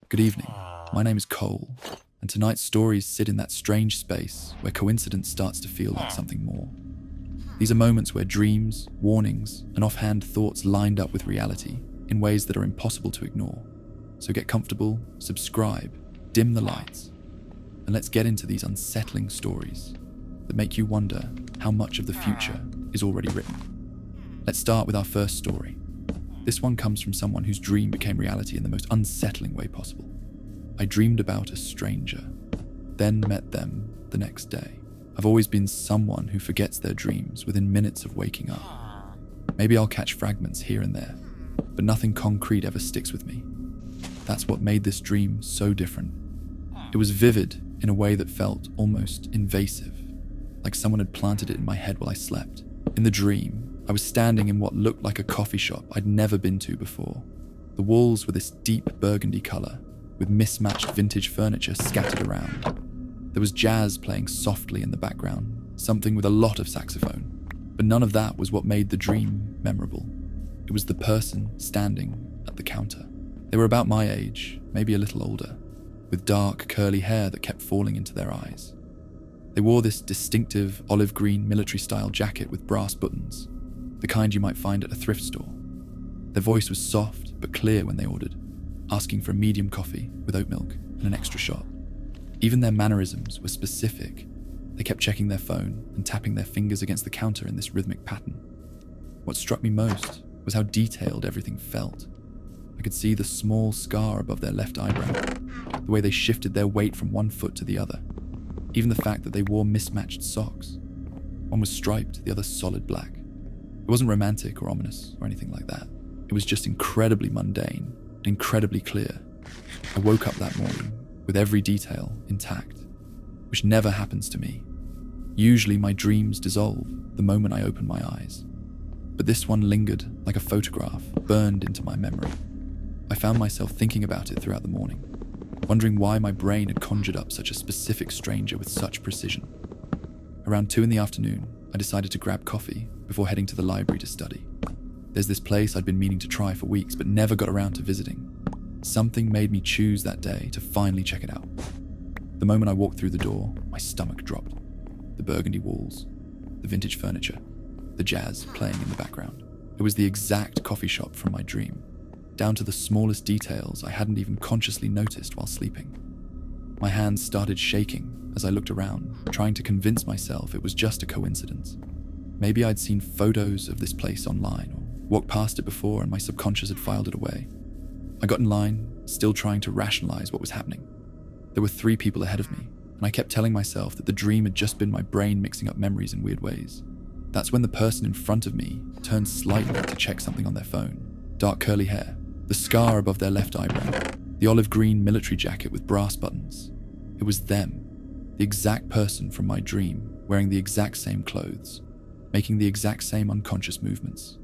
Good evening. My name is Cole, and tonight's stories sit in that strange space where coincidence starts to feel like something more. These are moments where dreams, warnings, and offhand thoughts lined up with reality in ways that are impossible to ignore. So get comfortable, subscribe, dim the lights, and let's get into these unsettling stories that make you wonder how much of the future is already written. Let's start with our first story. This one comes from someone whose dream became reality in the most unsettling way possible. I dreamed about a stranger, then met them the next day. I've always been someone who forgets their dreams within minutes of waking up. Maybe I'll catch fragments here and there, but nothing concrete ever sticks with me. That's what made this dream so different. It was vivid in a way that felt almost invasive, like someone had planted it in my head while I slept. In the dream, I was standing in what looked like a coffee shop I'd never been to before. The walls were this deep burgundy colour, with mismatched vintage furniture scattered around. There was jazz playing softly in the background, something with a lot of saxophone. But none of that was what made the dream memorable. It was the person standing at the counter. They were about my age, maybe a little older, with dark, curly hair that kept falling into their eyes. They wore this distinctive olive green military-style jacket with brass buttons, the kind you might find at a thrift store. Their voice was soft but clear when they ordered, asking for a medium coffee with oat milk and an extra shot. Even their mannerisms were specific. They kept checking their phone and tapping their fingers against the counter in this rhythmic pattern. What struck me most was how detailed everything felt. I could see the small scar above their left eyebrow, the way they shifted their weight from one foot to the other, even the fact that they wore mismatched socks. One was striped, the other solid black. It wasn't romantic or ominous or anything like that. It was just incredibly mundane and incredibly clear. I woke up that morning with every detail intact, which never happens to me. Usually my dreams dissolve the moment I open my eyes, but this one lingered like a photograph burned into my memory. I found myself thinking about it throughout the morning, wondering why my brain had conjured up such a specific stranger with such precision. Around 2 p.m, I decided to grab coffee before heading to the library to study. There's this place I'd been meaning to try for weeks but never got around to visiting. Something made me choose that day to finally check it out. The moment I walked through the door, my stomach dropped. The burgundy walls, the vintage furniture, the jazz playing in the background. It was the exact coffee shop from my dream, down to the smallest details I hadn't even consciously noticed while sleeping. My hands started shaking as I looked around, trying to convince myself it was just a coincidence. Maybe I'd seen photos of this place online or walked past it before and my subconscious had filed it away. I got in line, still trying to rationalize what was happening. There were 3 people ahead of me, and I kept telling myself that the dream had just been my brain mixing up memories in weird ways. That's when the person in front of me turned slightly to check something on their phone. Dark curly hair, the scar above their left eyebrow, the olive green military jacket with brass buttons. It was them, the exact person from my dream, wearing the exact same clothes, making the exact same unconscious movements.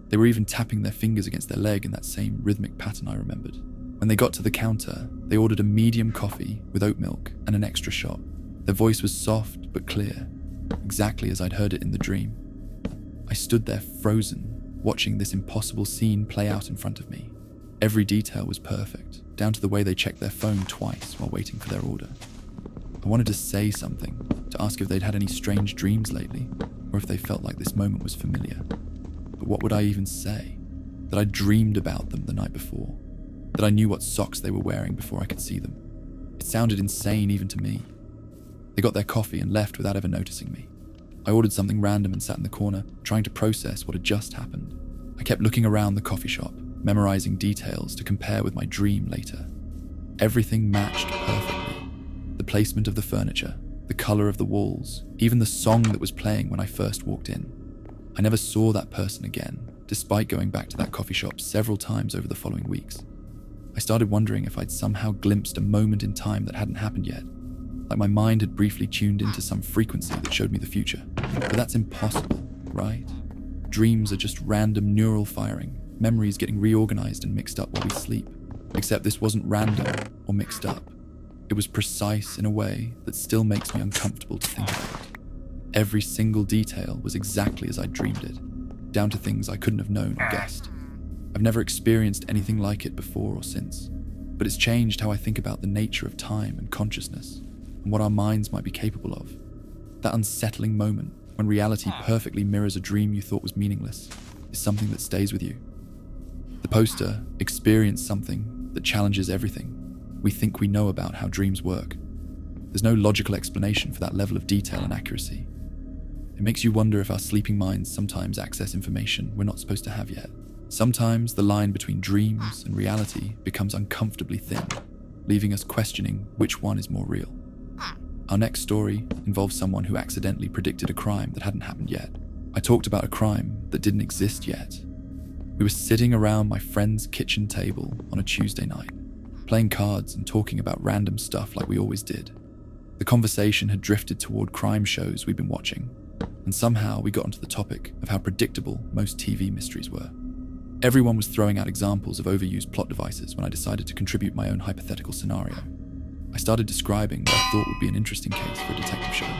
They were even tapping their fingers against their leg in that same rhythmic pattern I remembered. When they got to the counter, they ordered a medium coffee with oat milk and an extra shot. Their voice was soft but clear, exactly as I'd heard it in the dream. I stood there frozen, watching this impossible scene play out in front of me. Every detail was perfect, down to the way they checked their phone twice while waiting for their order. I wanted to say something, to ask if they'd had any strange dreams lately, or if they felt like this moment was familiar. But what would I even say? That I dreamed about them the night before? That I knew what socks they were wearing before I could see them? It sounded insane even to me. They got their coffee and left without ever noticing me. I ordered something random and sat in the corner, trying to process what had just happened. I kept looking around the coffee shop, memorizing details to compare with my dream later. Everything matched perfectly. The placement of the furniture, the color of the walls, even the song that was playing when I first walked in. I never saw that person again, despite going back to that coffee shop several times over the following weeks. I started wondering if I'd somehow glimpsed a moment in time that hadn't happened yet, like my mind had briefly tuned into some frequency that showed me the future. But that's impossible, right? Dreams are just random neural firing, memories getting reorganized and mixed up while we sleep. Except this wasn't random or mixed up. It was precise in a way that still makes me uncomfortable to think about. Every single detail was exactly as I dreamed it, down to things I couldn't have known or guessed. I've never experienced anything like it before or since. but it's changed how I think about the nature of time and consciousness and what our minds might be capable of. That unsettling moment when reality perfectly mirrors a dream you thought was meaningless is something that stays with you. The poster experienced something that challenges everything we think we know about how dreams work. There's no logical explanation for that level of detail and accuracy. It makes you wonder if our sleeping minds sometimes access information we're not supposed to have yet. Sometimes the line between dreams and reality becomes uncomfortably thin, leaving us questioning which one is more real. Our next story involves someone who accidentally predicted a crime that hadn't happened yet. I talked about a crime that didn't exist yet. We were sitting around my friend's kitchen table on a Tuesday night, playing cards and talking about random stuff like we always did. The conversation had drifted toward crime shows we'd been watching, and somehow we got onto the topic of how predictable most TV mysteries were. Everyone was throwing out examples of overused plot devices when I decided to contribute my own hypothetical scenario. I started describing what I thought would be an interesting case for a detective show.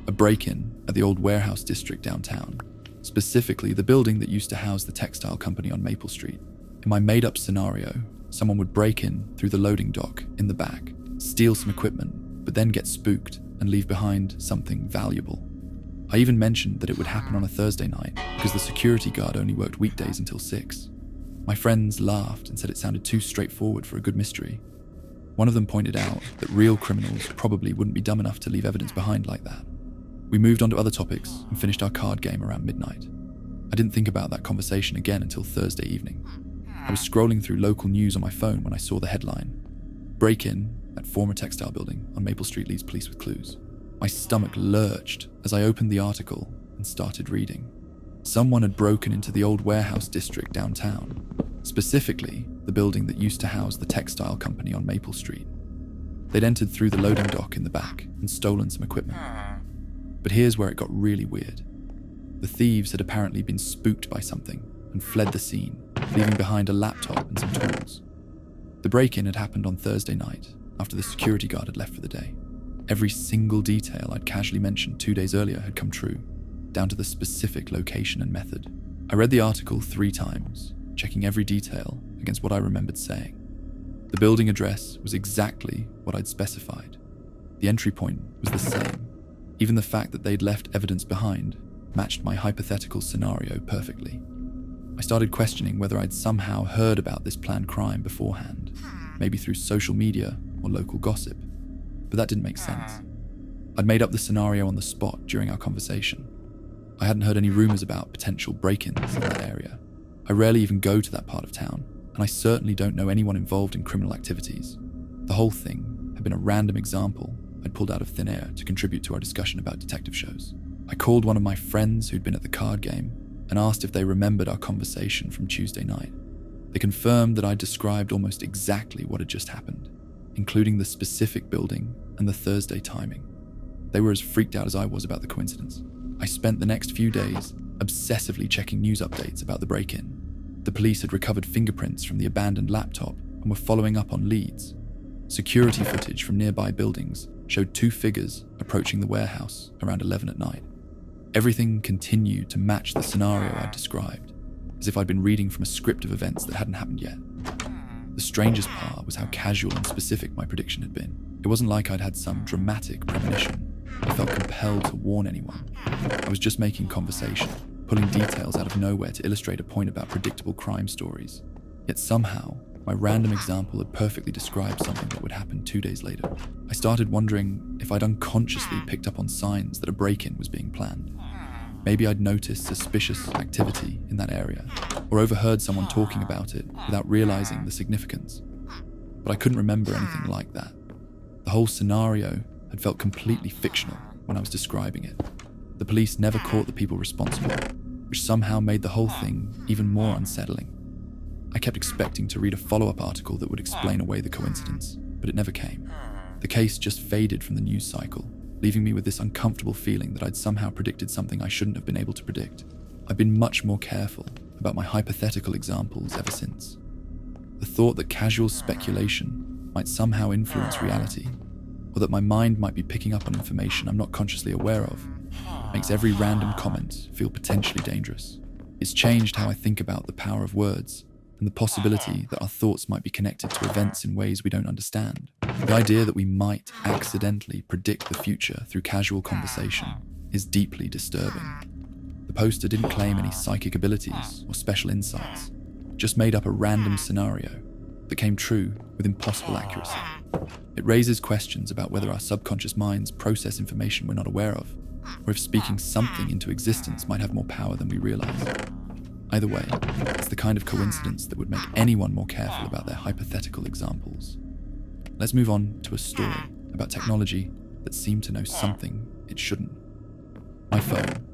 A break-in at the old warehouse district downtown, specifically the building that used to house the textile company on Maple Street. In my made-up scenario, someone would break in through the loading dock in the back, steal some equipment, but then get spooked and leave behind something valuable. I even mentioned that it would happen on a Thursday night because the security guard only worked weekdays until 6. My friends laughed and said it sounded too straightforward for a good mystery. One of them pointed out that real criminals probably wouldn't be dumb enough to leave evidence behind like that. We moved on to other topics and finished our card game around midnight. I didn't think about that conversation again until Thursday evening. I was scrolling through local news on my phone when I saw the headline, "Break-in at former textile building on Maple Street leaves police with clues." My stomach lurched as I opened the article and started reading. Someone had broken into the old warehouse district downtown, specifically the building that used to house the textile company on Maple Street. They'd entered through the loading dock in the back and stolen some equipment. But here's where it got really weird. The thieves had apparently been spooked by something and fled the scene, leaving behind a laptop and some tools. The break-in had happened on Thursday night, after the security guard had left for the day. Every single detail I'd casually mentioned 2 days earlier had come true, down to the specific location and method. I read the article 3 times, checking every detail against what I remembered saying. The building address was exactly what I'd specified. The entry point was the same. Even the fact that they'd left evidence behind matched my hypothetical scenario perfectly. I started questioning whether I'd somehow heard about this planned crime beforehand, maybe through social media or local gossip. But that didn't make sense. I'd made up the scenario on the spot during our conversation. I hadn't heard any rumors about potential break-ins in that area. I rarely even go to that part of town, and I certainly don't know anyone involved in criminal activities. The whole thing had been a random example I'd pulled out of thin air to contribute to our discussion about detective shows. I called one of my friends who'd been at the card game and asked if they remembered our conversation from Tuesday night. They confirmed that I'd described almost exactly what had just happened, including the specific building and the Thursday timing. They were as freaked out as I was about the coincidence. I spent the next few days obsessively checking news updates about the break-in. The police had recovered fingerprints from the abandoned laptop and were following up on leads. Security footage from nearby buildings showed 2 figures approaching the warehouse around 11 at night. Everything continued to match the scenario I'd described, as if I'd been reading from a script of events that hadn't happened yet. The strangest part was how casual and specific my prediction had been. It wasn't like I'd had some dramatic premonition. I felt compelled to warn anyone. I was just making conversation, pulling details out of nowhere to illustrate a point about predictable crime stories. Yet somehow, my random example had perfectly described something that would happen 2 days later. I started wondering if I'd unconsciously picked up on signs that a break-in was being planned. Maybe I'd noticed suspicious activity in that area, or overheard someone talking about it without realizing the significance. But I couldn't remember anything like that. The whole scenario had felt completely fictional when I was describing it. The police never caught the people responsible, which somehow made the whole thing even more unsettling. I kept expecting to read a follow-up article that would explain away the coincidence, but it never came. The case just faded from the news cycle, leaving me with this uncomfortable feeling that I'd somehow predicted something I shouldn't have been able to predict. I've been much more careful about my hypothetical examples ever since. The thought that casual speculation might somehow influence reality, or that my mind might be picking up on information I'm not consciously aware of, makes every random comment feel potentially dangerous. It's changed how I think about the power of words and the possibility that our thoughts might be connected to events in ways we don't understand. The idea that we might accidentally predict the future through casual conversation is deeply disturbing. The poster didn't claim any psychic abilities or special insights, just made up a random scenario that came true with impossible accuracy. It raises questions about whether our subconscious minds process information we're not aware of, or if speaking something into existence might have more power than we realize. Either way, it's the kind of coincidence that would make anyone more careful about their hypothetical examples. Let's move on to a story about technology that seemed to know something it shouldn't. My phone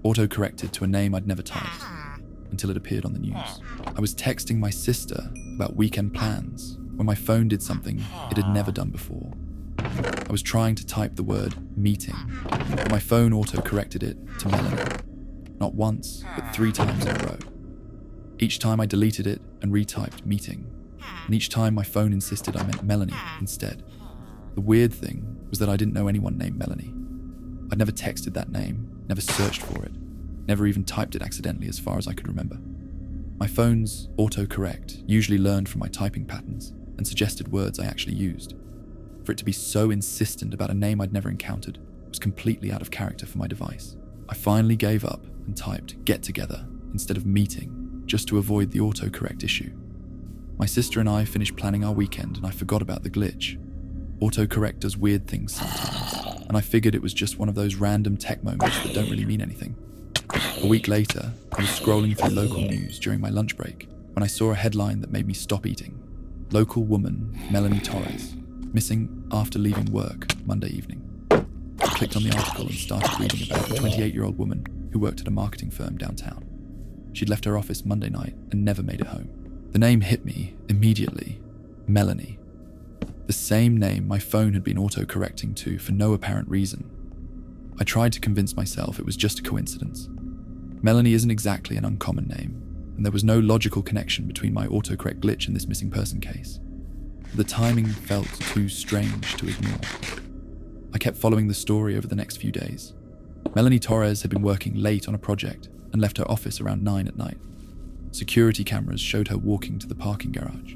auto-corrected to a name I'd never typed until it appeared on the news. I was texting my sister about weekend plans when my phone did something it had never done before. I was trying to type the word meeting, but my phone auto-corrected it to Melanie. Not once, but 3 times in a row. Each time I deleted it and retyped meeting, and each time my phone insisted I meant Melanie instead. The weird thing was that I didn't know anyone named Melanie. I'd never texted that name, never searched for it, never even typed it accidentally as far as I could remember. My phone's autocorrect usually learned from my typing patterns and suggested words I actually used. For it to be so insistent about a name I'd never encountered was completely out of character for my device. I finally gave up and typed get together instead of meeting, just to avoid the autocorrect issue. My sister and I finished planning our weekend and I forgot about the glitch. Autocorrect does weird things sometimes, and I figured it was just one of those random tech moments that don't really mean anything. A week later, I was scrolling through local news during my lunch break when I saw a headline that made me stop eating. Local woman, Melanie Torres, missing after leaving work Monday evening. I clicked on the article and started reading about a 28-year-old woman who worked at a marketing firm downtown. She'd left her office Monday night and never made it home. The name hit me immediately. Melanie. The same name my phone had been auto-correcting to for no apparent reason. I tried to convince myself it was just a coincidence. Melanie isn't exactly an uncommon name, and there was no logical connection between my autocorrect glitch and this missing person case. The timing felt too strange to ignore. I kept following the story over the next few days. Melanie Torres had been working late on a project and left her office around 9 at night. Security cameras showed her walking to the parking garage,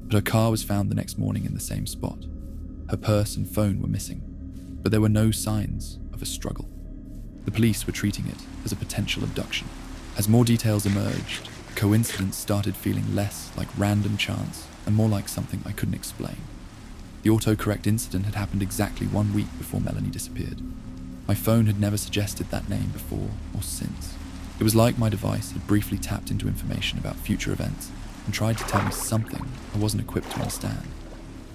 but her car was found the next morning in the same spot. Her purse and phone were missing, but there were no signs of a struggle. The police were treating it as a potential abduction. As more details emerged, the coincidence started feeling less like random chance and more like something I couldn't explain. The autocorrect incident had happened exactly 1 week before Melanie disappeared. My phone had never suggested that name before or since. It was like my device had briefly tapped into information about future events and tried to tell me something I wasn't equipped to understand.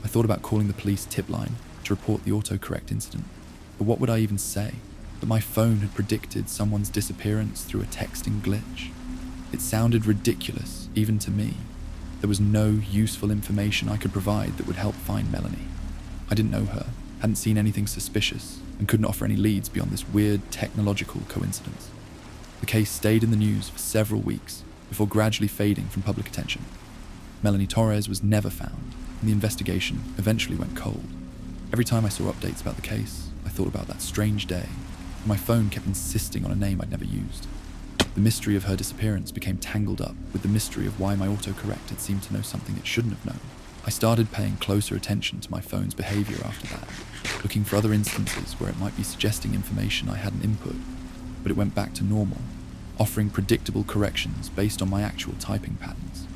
I thought about calling the police tip line to report the autocorrect incident, but what would I even say? That my phone had predicted someone's disappearance through a texting glitch? It sounded ridiculous, even to me. There was no useful information I could provide that would help find Melanie. I didn't know her, hadn't seen anything suspicious, and couldn't offer any leads beyond this weird technological coincidence. The case stayed in the news for several weeks before gradually fading from public attention. Melanie Torres was never found, and the investigation eventually went cold. Every time I saw updates about the case, I thought about that strange day, and my phone kept insisting on a name I'd never used. The mystery of her disappearance became tangled up with the mystery of why my autocorrect had seemed to know something it shouldn't have known. I started paying closer attention to my phone's behavior after that, looking for other instances where it might be suggesting information I hadn't input, but it went back to normal, offering predictable corrections based on my actual typing patterns.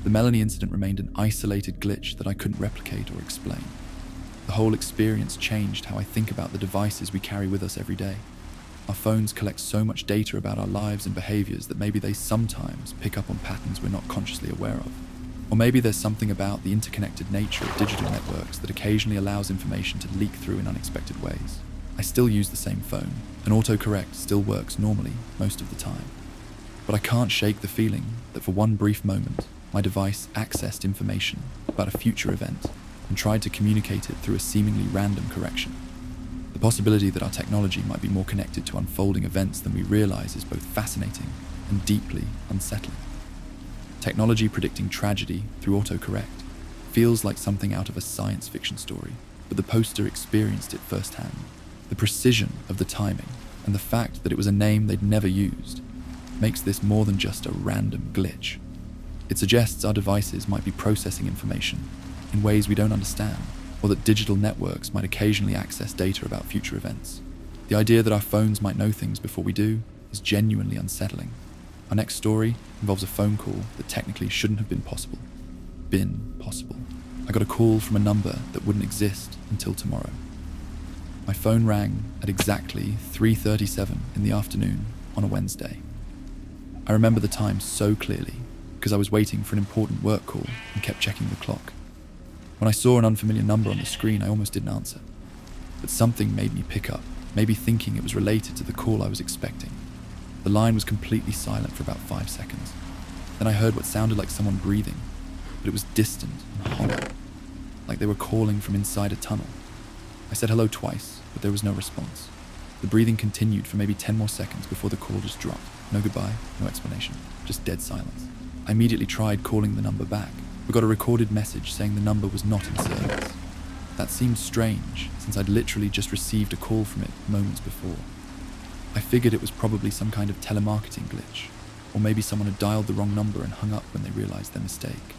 The Melanie incident remained an isolated glitch that I couldn't replicate or explain. The whole experience changed how I think about the devices we carry with us every day. Our phones collect so much data about our lives and behaviors that maybe they sometimes pick up on patterns we're not consciously aware of. Or maybe there's something about the interconnected nature of digital networks that occasionally allows information to leak through in unexpected ways. I still use the same phone, and autocorrect still works normally most of the time. But I can't shake the feeling that for one brief moment, my device accessed information about a future event and tried to communicate it through a seemingly random correction. The possibility that our technology might be more connected to unfolding events than we realize is both fascinating and deeply unsettling. Technology predicting tragedy through autocorrect feels like something out of a science fiction story, but the poster experienced it firsthand. The precision of the timing and the fact that it was a name they'd never used makes this more than just a random glitch. It suggests our devices might be processing information in ways we don't understand, or that digital networks might occasionally access data about future events. The idea that our phones might know things before we do is genuinely unsettling. Our next story involves a phone call that technically shouldn't have been possible. I got a call from a number that wouldn't exist until tomorrow. My phone rang at exactly 3:37 in the afternoon on a Wednesday. I remember the time so clearly because I was waiting for an important work call and kept checking the clock. When I saw an unfamiliar number on the screen, I almost didn't answer. But something made me pick up, maybe thinking it was related to the call I was expecting. The line was completely silent for about 5 seconds. Then I heard what sounded like someone breathing, but it was distant and hollow, like they were calling from inside a tunnel. I said hello twice, but there was no response. The breathing continued for maybe 10 more seconds before the call just dropped. No goodbye, no explanation, just dead silence. I immediately tried calling the number back, but got a recorded message saying the number was not in service. That seemed strange, since I'd literally just received a call from it moments before. I figured it was probably some kind of telemarketing glitch, or maybe someone had dialed the wrong number and hung up when they realized their mistake.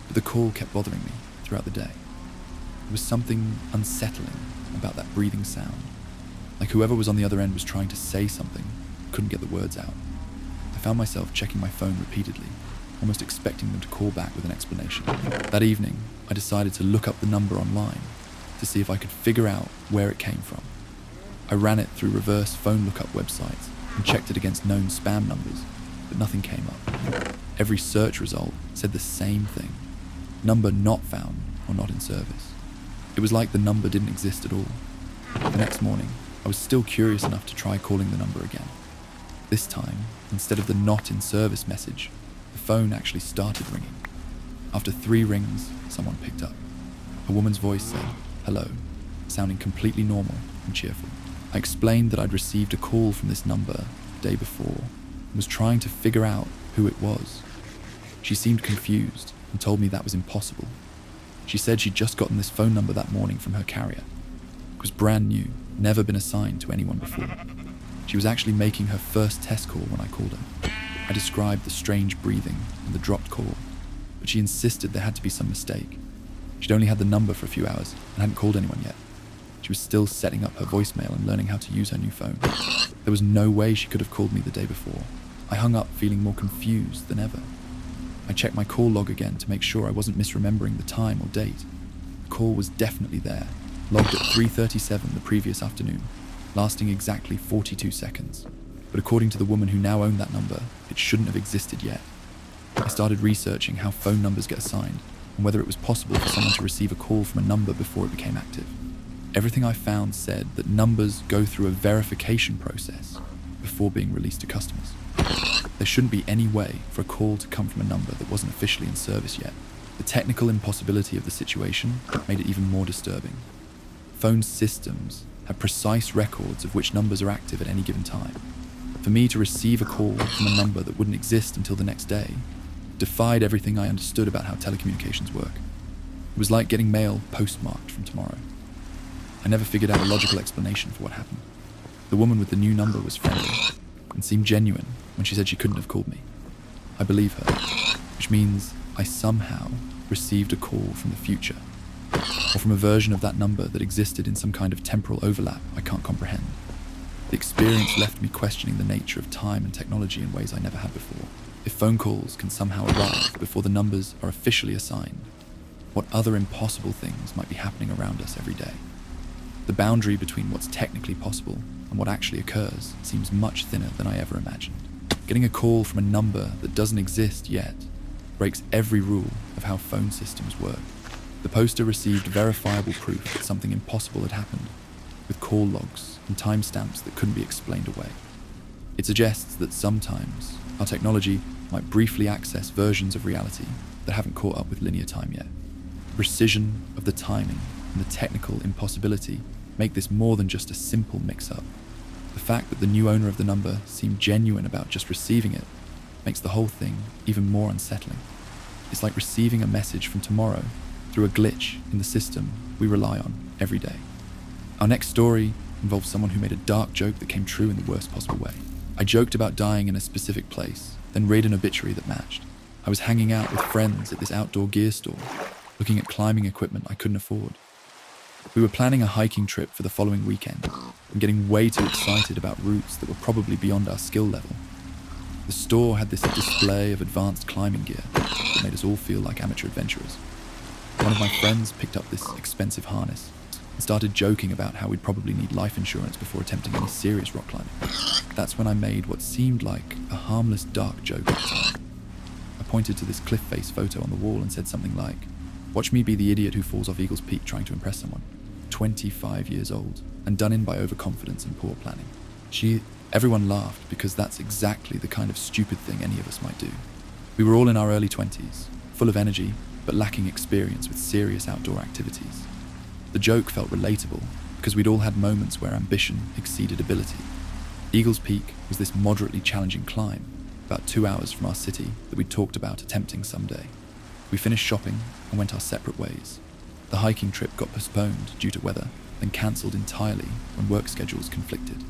But the call kept bothering me throughout the day. There was something unsettling about that breathing sound, like whoever was on the other end was trying to say something, couldn't get the words out. I found myself checking my phone repeatedly, almost expecting them to call back with an explanation. That evening, I decided to look up the number online to see if I could figure out where it came from. I ran it through reverse phone lookup websites and checked it against known spam numbers, but nothing came up. Every search result said the same thing: number not found or not in service. It was like the number didn't exist at all. The next morning, I was still curious enough to try calling the number again. This time, instead of the not in service message, the phone actually started ringing. After 3 rings, someone picked up. A woman's voice said, "Hello," sounding completely normal and cheerful. I explained that I'd received a call from this number the day before and was trying to figure out who it was. She seemed confused and told me that was impossible. She said she'd just gotten this phone number that morning from her carrier. It was brand new, never been assigned to anyone before. She was actually making her first test call when I called her. I described the strange breathing and the dropped call, but she insisted there had to be some mistake. She'd only had the number for a few hours and hadn't called anyone yet. She was still setting up her voicemail and learning how to use her new phone. There was no way she could have called me the day before. I hung up feeling more confused than ever. I checked my call log again to make sure I wasn't misremembering the time or date. The call was definitely there, logged at 3:37 the previous afternoon, lasting exactly 42 seconds. But according to the woman who now owned that number, it shouldn't have existed yet. I started researching how phone numbers get assigned and whether it was possible for someone to receive a call from a number before it became active. Everything I found said that numbers go through a verification process before being released to customers. There shouldn't be any way for a call to come from a number that wasn't officially in service yet. The technical impossibility of the situation made it even more disturbing. Phone systems have precise records of which numbers are active at any given time. For me to receive a call from a number that wouldn't exist until the next day defied everything I understood about how telecommunications work. It was like getting mail postmarked from tomorrow. I never figured out a logical explanation for what happened. The woman with the new number was friendly and seemed genuine when she said she couldn't have called me. I believe her, which means I somehow received a call from the future, or from a version of that number that existed in some kind of temporal overlap I can't comprehend. The experience left me questioning the nature of time and technology in ways I never had before. If phone calls can somehow arrive before the numbers are officially assigned, what other impossible things might be happening around us every day? The boundary between what's technically possible and what actually occurs seems much thinner than I ever imagined. Getting a call from a number that doesn't exist yet breaks every rule of how phone systems work. The poster received verifiable proof that something impossible had happened, with call logs and timestamps that couldn't be explained away. It suggests that sometimes our technology might briefly access versions of reality that haven't caught up with linear time yet. The precision of the timing and the technical impossibility make this more than just a simple mix-up. The fact that the new owner of the number seemed genuine about just receiving it makes the whole thing even more unsettling. It's like receiving a message from tomorrow through a glitch in the system we rely on every day. Our next story involves someone who made a dark joke that came true in the worst possible way. I joked about dying in a specific place, then read an obituary that matched. I was hanging out with friends at this outdoor gear store, looking at climbing equipment I couldn't afford. We were planning a hiking trip for the following weekend and getting way too excited about routes that were probably beyond our skill level. The store had this display of advanced climbing gear that made us all feel like amateur adventurers. One of my friends picked up this expensive harness and started joking about how we'd probably need life insurance before attempting any serious rock climbing. That's when I made what seemed like a harmless dark joke at the time. I pointed to this cliff face photo on the wall and said something like, "Watch me be the idiot who falls off Eagle's Peak trying to impress someone." 25 years old and done in by overconfidence and poor planning. Everyone laughed because that's exactly the kind of stupid thing any of us might do. We were all in our early 20s, full of energy, but lacking experience with serious outdoor activities. The joke felt relatable because we'd all had moments where ambition exceeded ability. Eagle's Peak was this moderately challenging climb, about 2 hours from our city, that we'd talked about attempting someday. We finished shopping and went our separate ways. The hiking trip got postponed due to weather, then cancelled entirely when work schedules conflicted.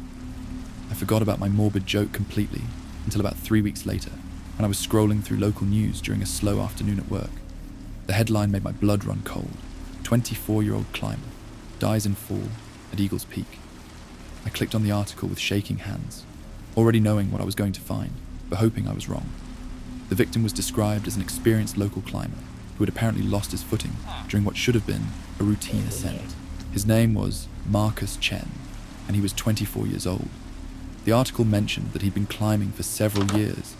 I forgot about my morbid joke completely until about 3 weeks later, when I was scrolling through local news during a slow afternoon at work. The headline made my blood run cold. 24-year-old climber dies in fall at Eagle's Peak. I clicked on the article with shaking hands, already knowing what I was going to find, but hoping I was wrong. The victim was described as an experienced local climber who had apparently lost his footing during what should have been a routine ascent. His name was Marcus Chen, and he was 24 years old. The article mentioned that he'd been climbing for several years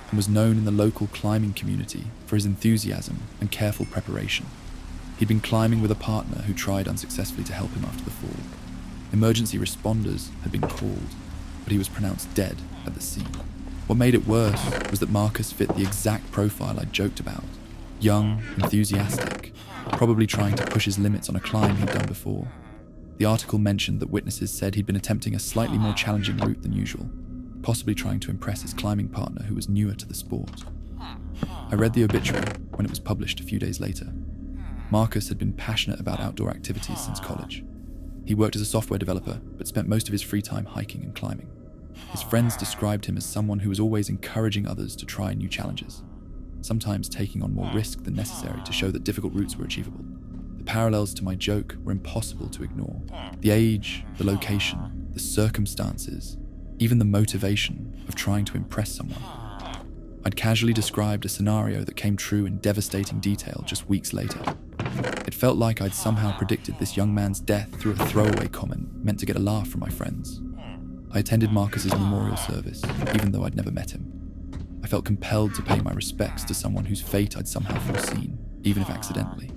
and was known in the local climbing community for his enthusiasm and careful preparation. He'd been climbing with a partner who tried unsuccessfully to help him after the fall. Emergency responders had been called, but he was pronounced dead at the scene. What made it worse was that Marcus fit the exact profile I'd joked about. Young, enthusiastic, probably trying to push his limits on a climb he'd done before. The article mentioned that witnesses said he'd been attempting a slightly more challenging route than usual, possibly trying to impress his climbing partner who was newer to the sport. I read the obituary when it was published a few days later. Marcus had been passionate about outdoor activities since college. He worked as a software developer, but spent most of his free time hiking and climbing. His friends described him as someone who was always encouraging others to try new challenges, sometimes taking on more risk than necessary to show that difficult routes were achievable. The parallels to my joke were impossible to ignore. The age, the location, the circumstances, even the motivation of trying to impress someone. I'd casually described a scenario that came true in devastating detail just weeks later. It felt like I'd somehow predicted this young man's death through a throwaway comment meant to get a laugh from my friends. I attended Marcus's memorial service, even though I'd never met him. I felt compelled to pay my respects to someone whose fate I'd somehow foreseen, even if accidentally.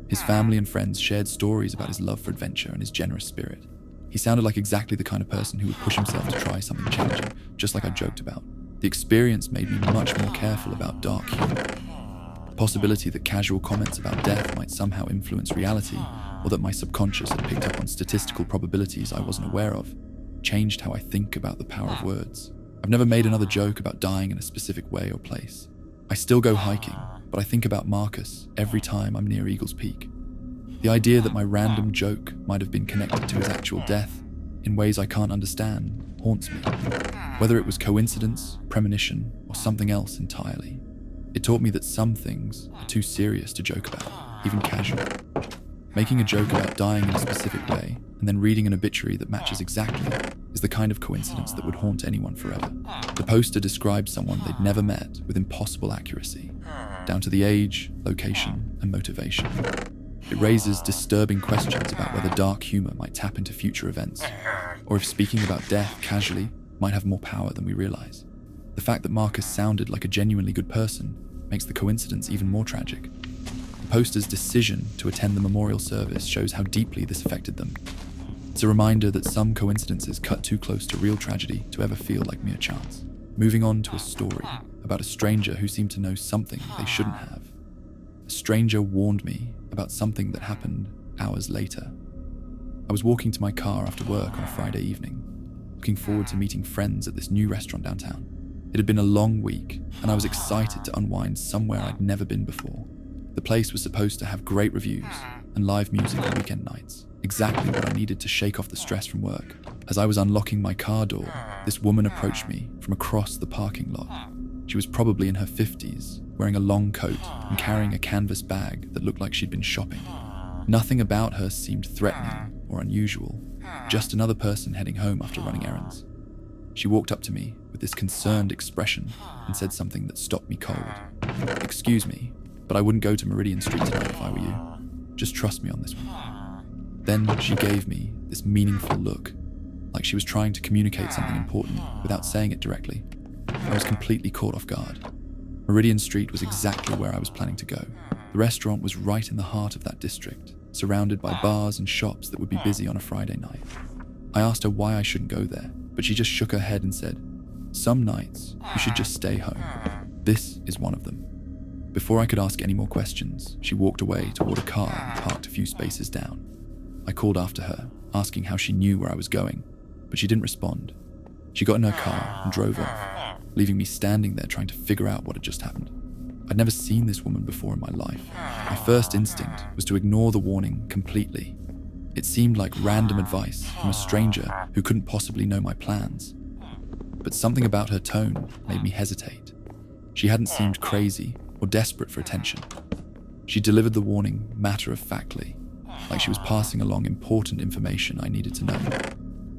His family and friends shared stories about his love for adventure and his generous spirit. He sounded like exactly the kind of person who would push himself to try something challenging, just like I joked about. The experience made me much more careful about dark humor. The possibility that casual comments about death might somehow influence reality, or that my subconscious had picked up on statistical probabilities I wasn't aware of, changed how I think about the power of words. I've never made another joke about dying in a specific way or place. I still go hiking, but I think about Marcus every time I'm near Eagle's Peak. The idea that my random joke might have been connected to his actual death, in ways I can't understand, haunts me. Whether it was coincidence, premonition, or something else entirely. It taught me that some things are too serious to joke about, even casually. Making a joke about dying in a specific way, and then reading an obituary that matches exactly, is the kind of coincidence that would haunt anyone forever. The poster described someone they'd never met with impossible accuracy, down to the age, location, and motivation. It raises disturbing questions about whether dark humor might tap into future events, or if speaking about death casually might have more power than we realize. The fact that Marcus sounded like a genuinely good person makes the coincidence even more tragic. The poster's decision to attend the memorial service shows how deeply this affected them. It's a reminder that some coincidences cut too close to real tragedy to ever feel like mere chance. Moving on to a story about a stranger who seemed to know something they shouldn't have. A stranger warned me about something that happened hours later. I was walking to my car after work on a Friday evening, looking forward to meeting friends at this new restaurant downtown. It had been a long week, and I was excited to unwind somewhere I'd never been before. The place was supposed to have great reviews and live music on weekend nights, exactly what I needed to shake off the stress from work. As I was unlocking my car door, this woman approached me from across the parking lot. She was probably in her 50s, wearing a long coat and carrying a canvas bag that looked like she'd been shopping. Nothing about her seemed threatening or unusual, just another person heading home after running errands. She walked up to me with this concerned expression and said something that stopped me cold. "Excuse me, but I wouldn't go to Meridian Street tonight if I were you. Just trust me on this one." Then she gave me this meaningful look, like she was trying to communicate something important without saying it directly. I was completely caught off guard. Meridian Street was exactly where I was planning to go. The restaurant was right in the heart of that district, surrounded by bars and shops that would be busy on a Friday night. I asked her why I shouldn't go there, but she just shook her head and said, "Some nights, you should just stay home. This is one of them." Before I could ask any more questions, she walked away toward a car and parked a few spaces down. I called after her, asking how she knew where I was going, but she didn't respond. She got in her car and drove off, leaving me standing there trying to figure out what had just happened. I'd never seen this woman before in my life. My first instinct was to ignore the warning completely. It seemed like random advice from a stranger who couldn't possibly know my plans. But something about her tone made me hesitate. She hadn't seemed crazy or desperate for attention. She delivered the warning matter-of-factly, like she was passing along important information I needed to know.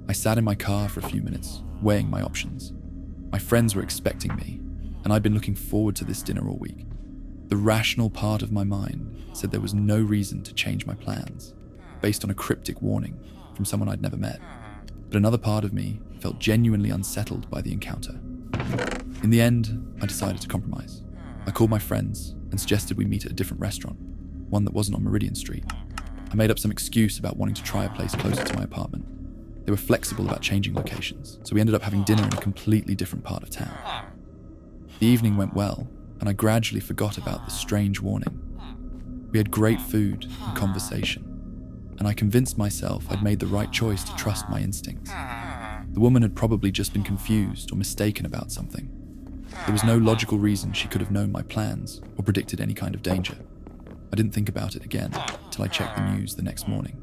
I sat in my car for a few minutes, weighing my options. My friends were expecting me, and I'd been looking forward to this dinner all week. The rational part of my mind said there was no reason to change my plans, based on a cryptic warning from someone I'd never met. But another part of me felt genuinely unsettled by the encounter. In the end, I decided to compromise. I called my friends and suggested we meet at a different restaurant, one that wasn't on Meridian Street. I made up some excuse about wanting to try a place closer to my apartment. They were flexible about changing locations, so we ended up having dinner in a completely different part of town. The evening went well, and I gradually forgot about the strange warning. We had great food and conversation, and I convinced myself I'd made the right choice to trust my instincts. The woman had probably just been confused or mistaken about something. There was no logical reason she could have known my plans or predicted any kind of danger. I didn't think about it again till I checked the news the next morning.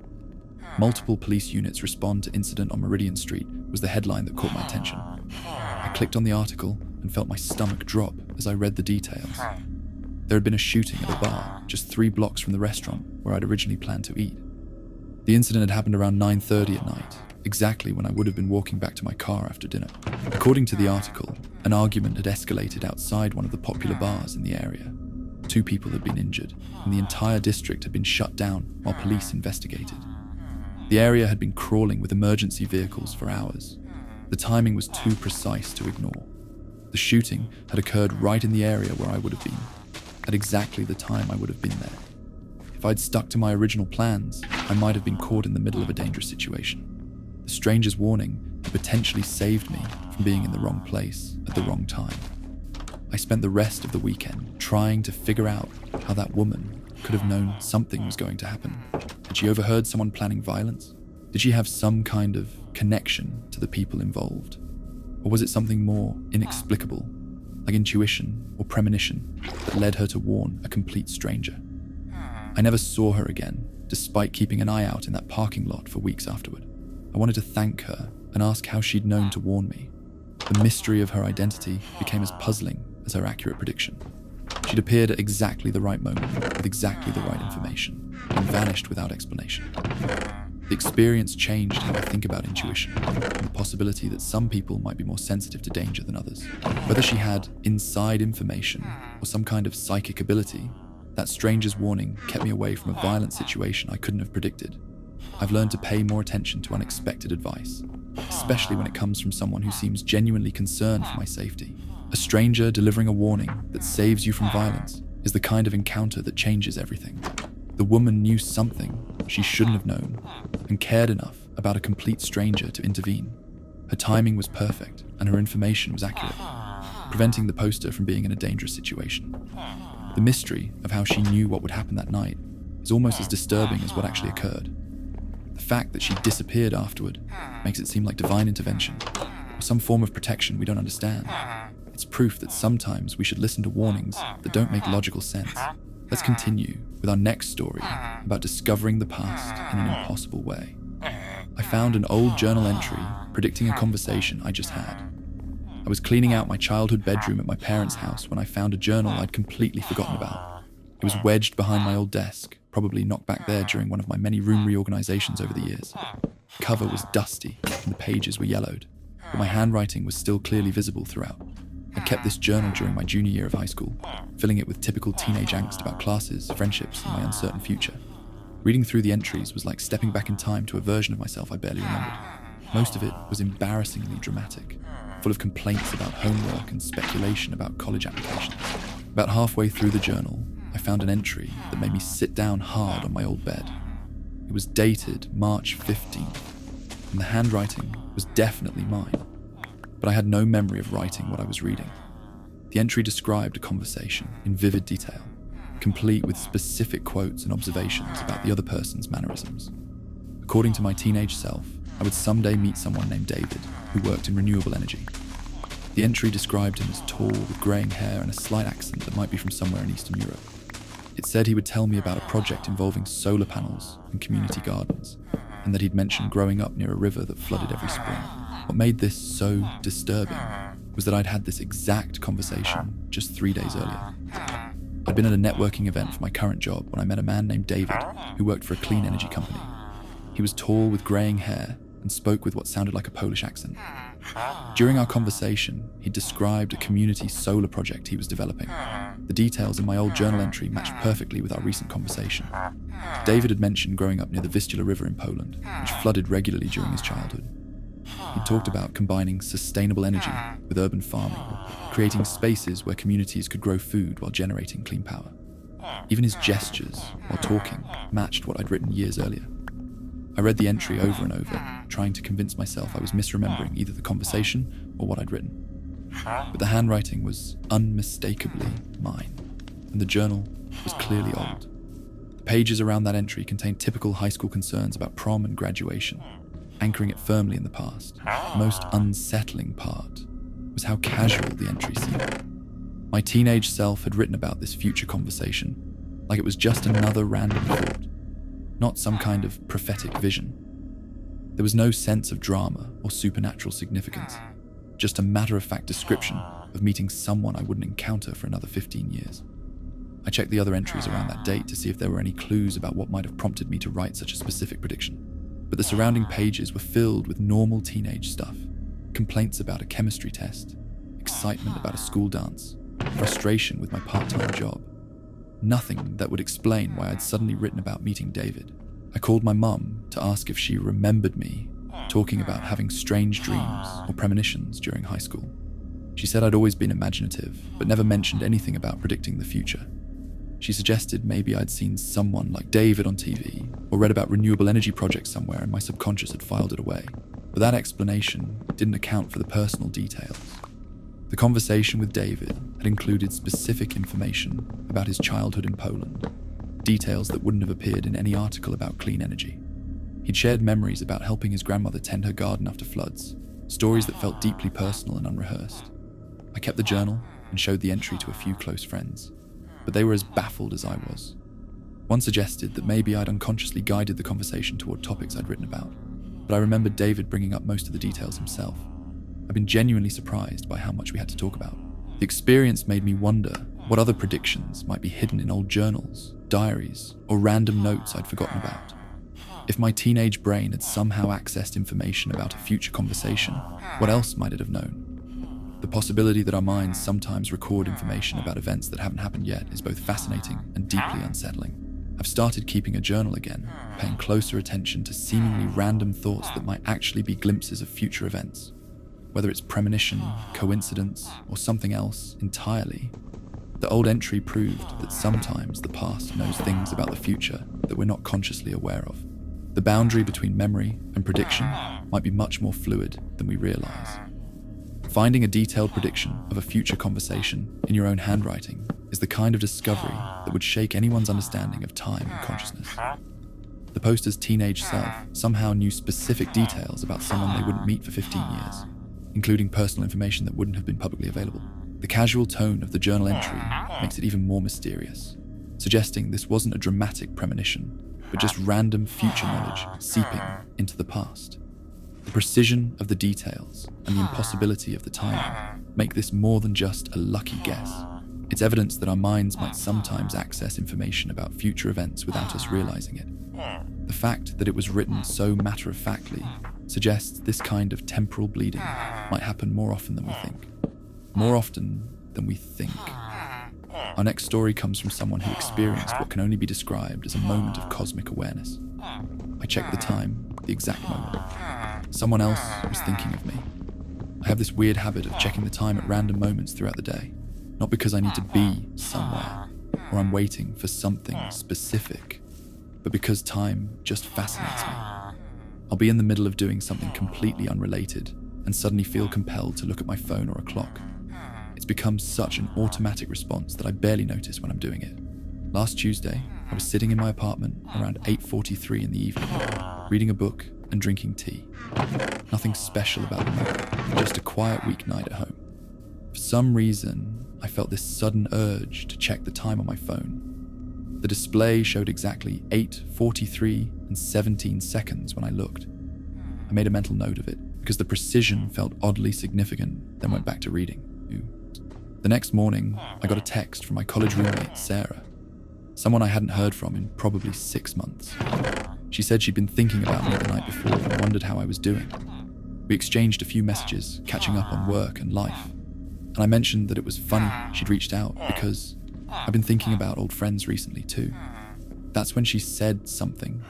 "Multiple police units respond to incident on Meridian Street" was the headline that caught my attention. I clicked on the article and felt my stomach drop as I read the details. There had been a shooting at a bar just 3 blocks from the restaurant where I'd originally planned to eat. The incident had happened around 9:30 at night, exactly when I would have been walking back to my car after dinner. According to the article, an argument had escalated outside one of the popular bars in the area. 2 people had been injured, and the entire district had been shut down while police investigated. The area had been crawling with emergency vehicles for hours. The timing was too precise to ignore. The shooting had occurred right in the area where I would have been, at exactly the time I would have been there. If I'd stuck to my original plans, I might have been caught in the middle of a dangerous situation. The stranger's warning had potentially saved me from being in the wrong place at the wrong time. I spent the rest of the weekend trying to figure out how that woman could have known something was going to happen. Had she overheard someone planning violence? Did she have some kind of connection to the people involved? Or was it something more inexplicable, like intuition or premonition, that led her to warn a complete stranger? I never saw her again, despite keeping an eye out in that parking lot for weeks afterward. I wanted to thank her and ask how she'd known to warn me. The mystery of her identity became as puzzling as her accurate prediction. She'd appeared at exactly the right moment with exactly the right information and vanished without explanation. The experience changed how I think about intuition and the possibility that some people might be more sensitive to danger than others. Whether she had inside information or some kind of psychic ability, that stranger's warning kept me away from a violent situation I couldn't have predicted. I've learned to pay more attention to unexpected advice, especially when it comes from someone who seems genuinely concerned for my safety. A stranger delivering a warning that saves you from violence is the kind of encounter that changes everything. The woman knew something she shouldn't have known and cared enough about a complete stranger to intervene. Her timing was perfect and her information was accurate, preventing the poster from being in a dangerous situation. The mystery of how she knew what would happen that night is almost as disturbing as what actually occurred. The fact that she disappeared afterward makes it seem like divine intervention or some form of protection we don't understand. It's proof that sometimes we should listen to warnings that don't make logical sense. Let's continue with our next story about discovering the past in an impossible way. I found an old journal entry predicting a conversation I just had. I was cleaning out my childhood bedroom at my parents' house when I found a journal I'd completely forgotten about. It was wedged behind my old desk, probably knocked back there during one of my many room reorganizations over the years. The cover was dusty and the pages were yellowed, but my handwriting was still clearly visible throughout. I kept this journal during my junior year of high school, filling it with typical teenage angst about classes, friendships, and my uncertain future. Reading through the entries was like stepping back in time to a version of myself I barely remembered. Most of it was embarrassingly dramatic, full of complaints about homework and speculation about college applications. About halfway through the journal, I found an entry that made me sit down hard on my old bed. It was dated March 15th, and the handwriting was definitely mine, but I had no memory of writing what I was reading. The entry described a conversation in vivid detail, complete with specific quotes and observations about the other person's mannerisms. According to my teenage self, I would someday meet someone named David, who worked in renewable energy. The entry described him as tall, with greying hair and a slight accent that might be from somewhere in Eastern Europe. It said he would tell me about a project involving solar panels and community gardens, and that he'd mentioned growing up near a river that flooded every spring. What made this so disturbing was that I'd had this exact conversation just 3 days earlier. I'd been at a networking event for my current job when I met a man named David, who worked for a clean energy company. He was tall with greying hair and spoke with what sounded like a Polish accent. During our conversation, he described a community solar project he was developing. The details in my old journal entry matched perfectly with our recent conversation. David had mentioned growing up near the Vistula River in Poland, which flooded regularly during his childhood. He talked about combining sustainable energy with urban farming, creating spaces where communities could grow food while generating clean power. Even his gestures, while talking, matched what I'd written years earlier. I read the entry over and over, trying to convince myself I was misremembering either the conversation or what I'd written. But the handwriting was unmistakably mine, and the journal was clearly old. The pages around that entry contained typical high school concerns about prom and graduation, anchoring it firmly in the past. The most unsettling part was how casual the entry seemed. My teenage self had written about this future conversation like it was just another random thought, not some kind of prophetic vision. There was no sense of drama or supernatural significance, just a matter-of-fact description of meeting someone I wouldn't encounter for another 15 years. I checked the other entries around that date to see if there were any clues about what might have prompted me to write such a specific prediction, but the surrounding pages were filled with normal teenage stuff: complaints about a chemistry test, excitement about a school dance, frustration with my part-time job. Nothing that would explain why I'd suddenly written about meeting David. I called my mum to ask if she remembered me talking about having strange dreams or premonitions during high school. She said I'd always been imaginative, but never mentioned anything about predicting the future. She suggested maybe I'd seen someone like David on TV, or read about renewable energy projects somewhere and my subconscious had filed it away. But that explanation didn't account for the personal details. The conversation with David had included specific information about his childhood in Poland, details that wouldn't have appeared in any article about clean energy. He'd shared memories about helping his grandmother tend her garden after floods, stories that felt deeply personal and unrehearsed. I kept the journal and showed the entry to a few close friends, but they were as baffled as I was. One suggested that maybe I'd unconsciously guided the conversation toward topics I'd written about, but I remembered David bringing up most of the details himself. I've been genuinely surprised by how much we had to talk about. The experience made me wonder what other predictions might be hidden in old journals, diaries, or random notes I'd forgotten about. If my teenage brain had somehow accessed information about a future conversation, what else might it have known? The possibility that our minds sometimes record information about events that haven't happened yet is both fascinating and deeply unsettling. I've started keeping a journal again, paying closer attention to seemingly random thoughts that might actually be glimpses of future events. Whether it's premonition, coincidence, or something else entirely, the old entry proved that sometimes the past knows things about the future that we're not consciously aware of. The boundary between memory and prediction might be much more fluid than we realize. Finding a detailed prediction of a future conversation in your own handwriting is the kind of discovery that would shake anyone's understanding of time and consciousness. The poster's teenage self somehow knew specific details about someone they wouldn't meet for 15 years, including personal information that wouldn't have been publicly available. The casual tone of the journal entry makes it even more mysterious, suggesting this wasn't a dramatic premonition, but just random future knowledge seeping into the past. The precision of the details and the impossibility of the timing make this more than just a lucky guess. It's evidence that our minds might sometimes access information about future events without us realizing it. The fact that it was written so matter-of-factly suggests this kind of temporal bleeding might happen more often than we think. More often than we think. Our next story comes from someone who experienced what can only be described as a moment of cosmic awareness. I checked the time, the exact moment. Someone else was thinking of me. I have this weird habit of checking the time at random moments throughout the day, not because I need to be somewhere or I'm waiting for something specific, but because time just fascinates me. I'll be in the middle of doing something completely unrelated and suddenly feel compelled to look at my phone or a clock. It's become such an automatic response that I barely notice when I'm doing it. Last Tuesday, I was sitting in my apartment around 8:43 in the evening, reading a book and drinking tea. Nothing special about the moment, just a quiet weeknight at home. For some reason, I felt this sudden urge to check the time on my phone. The display showed exactly 8:43 and 17 seconds when I looked. I made a mental note of it because the precision felt oddly significant, then went back to reading. The next morning, I got a text from my college roommate, Sarah, someone I hadn't heard from in probably 6 months. She said she'd been thinking about me the night before and wondered how I was doing. We exchanged a few messages, catching up on work and life, and I mentioned that it was funny she'd reached out because I've been thinking about old friends recently too. That's when she said something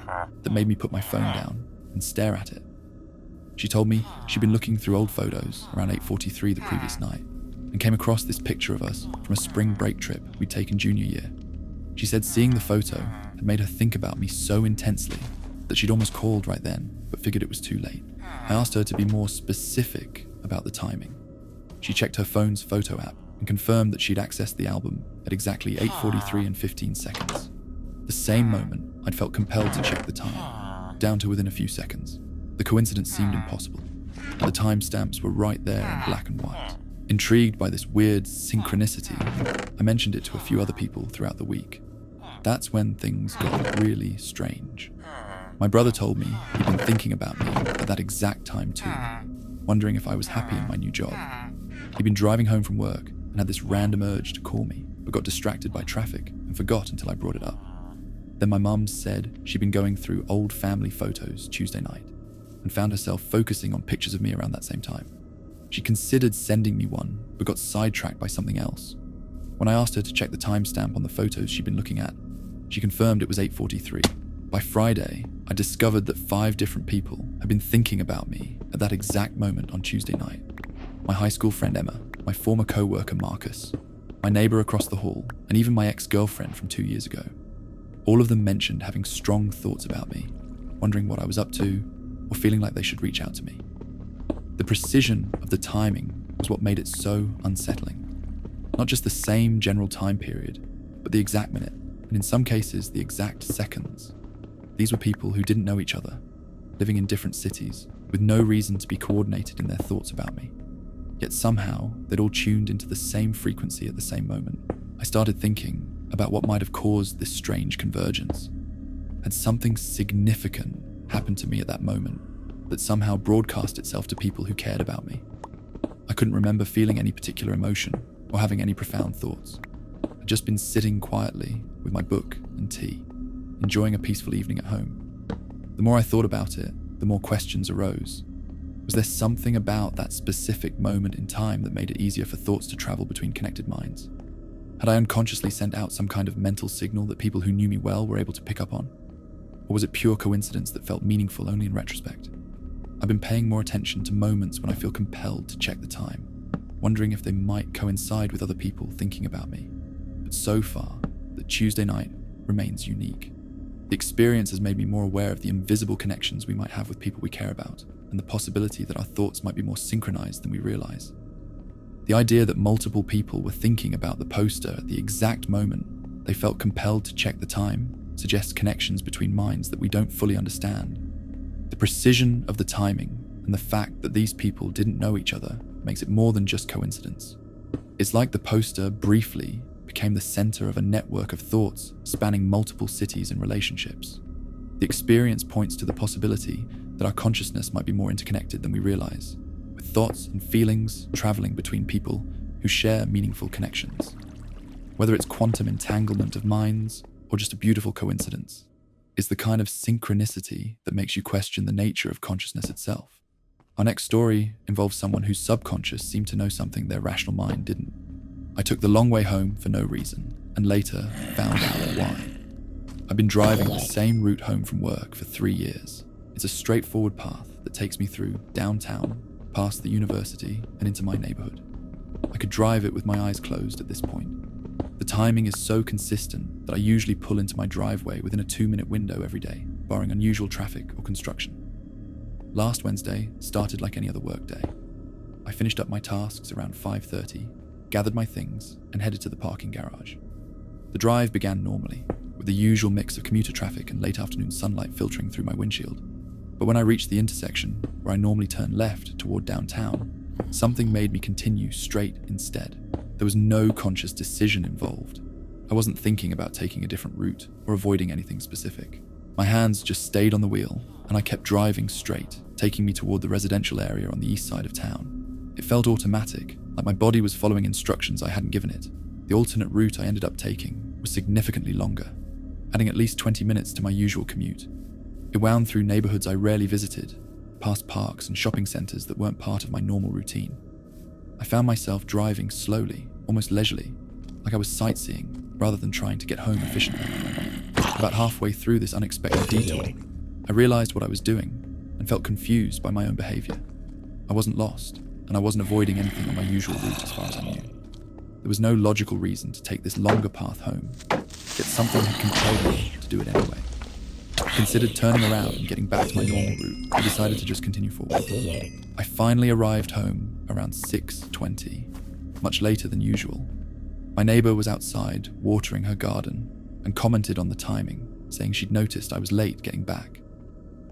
that made me put my phone down and stare at it. She told me she'd been looking through old photos around 8:43 the previous night and came across this picture of us from a spring break trip we'd taken junior year. She said seeing the photo had made her think about me so intensely that she'd almost called right then, but figured it was too late. I asked her to be more specific about the timing. She checked her phone's photo app and confirmed that she'd accessed the album at exactly 8:43 and 15 seconds. The same moment, I'd felt compelled to check the time, down to within a few seconds. The coincidence seemed impossible, but the timestamps were right there in black and white. Intrigued by this weird synchronicity, I mentioned it to a few other people throughout the week. That's when things got really strange. My brother told me he'd been thinking about me at that exact time too, wondering if I was happy in my new job. He'd been driving home from work and had this random urge to call me, but got distracted by traffic and forgot until I brought it up. Then my mum said she'd been going through old family photos Tuesday night and found herself focusing on pictures of me around that same time. She considered sending me one, but got sidetracked by something else. When I asked her to check the timestamp on the photos she'd been looking at, she confirmed it was 8:43. By Friday, I discovered that 5 different people had been thinking about me at that exact moment on Tuesday night. My high school friend Emma, my former co-worker Marcus, my neighbor across the hall, and even my ex-girlfriend from 2 years ago. All of them mentioned having strong thoughts about me, wondering what I was up to, or feeling like they should reach out to me. The precision of the timing was what made it so unsettling. Not just the same general time period, but the exact minute, and in some cases, the exact seconds. These were people who didn't know each other, living in different cities, with no reason to be coordinated in their thoughts about me. Yet somehow, they'd all tuned into the same frequency at the same moment. I started thinking about what might have caused this strange convergence. Had something significant happened to me at that moment that somehow broadcast itself to people who cared about me? I couldn't remember feeling any particular emotion or having any profound thoughts. I'd just been sitting quietly with my book and tea, enjoying a peaceful evening at home. The more I thought about it, the more questions arose. Was there something about that specific moment in time that made it easier for thoughts to travel between connected minds? Had I unconsciously sent out some kind of mental signal that people who knew me well were able to pick up on? Or was it pure coincidence that felt meaningful only in retrospect? I've been paying more attention to moments when I feel compelled to check the time, wondering if they might coincide with other people thinking about me. But so far, the Tuesday night remains unique. The experience has made me more aware of the invisible connections we might have with people we care about, and the possibility that our thoughts might be more synchronized than we realize. The idea that multiple people were thinking about the poster at the exact moment they felt compelled to check the time suggests connections between minds that we don't fully understand. The precision of the timing and the fact that these people didn't know each other makes it more than just coincidence. It's like the poster briefly became the center of a network of thoughts spanning multiple cities and relationships. The experience points to the possibility that our consciousness might be more interconnected than we realize, with thoughts and feelings traveling between people who share meaningful connections. Whether it's quantum entanglement of minds or just a beautiful coincidence, it's the kind of synchronicity that makes you question the nature of consciousness itself. Our next story involves someone whose subconscious seemed to know something their rational mind didn't. I took the long way home for no reason, and later found out why. I've been driving the same route home from work for 3 years. It's a straightforward path that takes me through downtown, past the university, and into my neighborhood. I could drive it with my eyes closed at this point. The timing is so consistent that I usually pull into my driveway within a 2-minute window every day, barring unusual traffic or construction. Last Wednesday started like any other workday. I finished up my tasks around 5:30, gathered my things, and headed to the parking garage. The drive began normally, with the usual mix of commuter traffic and late afternoon sunlight filtering through my windshield. But when I reached the intersection, where I normally turn left toward downtown, something made me continue straight instead. There was no conscious decision involved. I wasn't thinking about taking a different route or avoiding anything specific. My hands just stayed on the wheel, and I kept driving straight, taking me toward the residential area on the east side of town. It felt automatic, like my body was following instructions I hadn't given it. The alternate route I ended up taking was significantly longer, adding at least 20 minutes to my usual commute. It wound through neighborhoods I rarely visited, past parks and shopping centers that weren't part of my normal routine. I found myself driving slowly, almost leisurely, like I was sightseeing rather than trying to get home efficiently. About halfway through this unexpected detour, I realized what I was doing and felt confused by my own behavior. I wasn't lost, and I wasn't avoiding anything on my usual route as far as I knew. There was no logical reason to take this longer path home, yet something had compelled me to do it anyway. I considered turning around and getting back to my normal route, but decided to just continue forward. I finally arrived home around 6:20, much later than usual. My neighbor was outside watering her garden and commented on the timing, saying she'd noticed I was late getting back.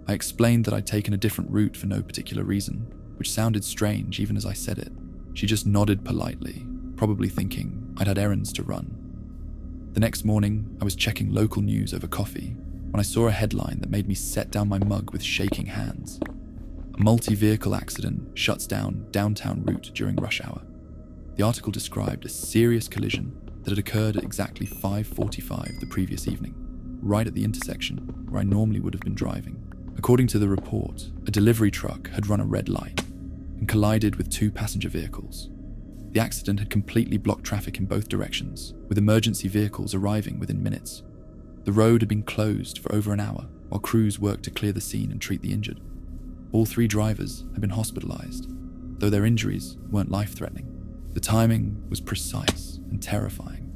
I explained that I'd taken a different route for no particular reason, which sounded strange even as I said it. She just nodded politely, probably thinking I'd had errands to run. The next morning, I was checking local news over coffee when I saw a headline that made me set down my mug with shaking hands. A multi-vehicle accident shuts down downtown route during rush hour. The article described a serious collision that had occurred at exactly 5:45 the previous evening, right at the intersection where I normally would have been driving. According to the report, a delivery truck had run a red light and collided with 2 passenger vehicles. The accident had completely blocked traffic in both directions, with emergency vehicles arriving within minutes. The road had been closed for over an hour while crews worked to clear the scene and treat the injured. All 3 drivers had been hospitalized, though their injuries weren't life-threatening. The timing was precise and terrifying.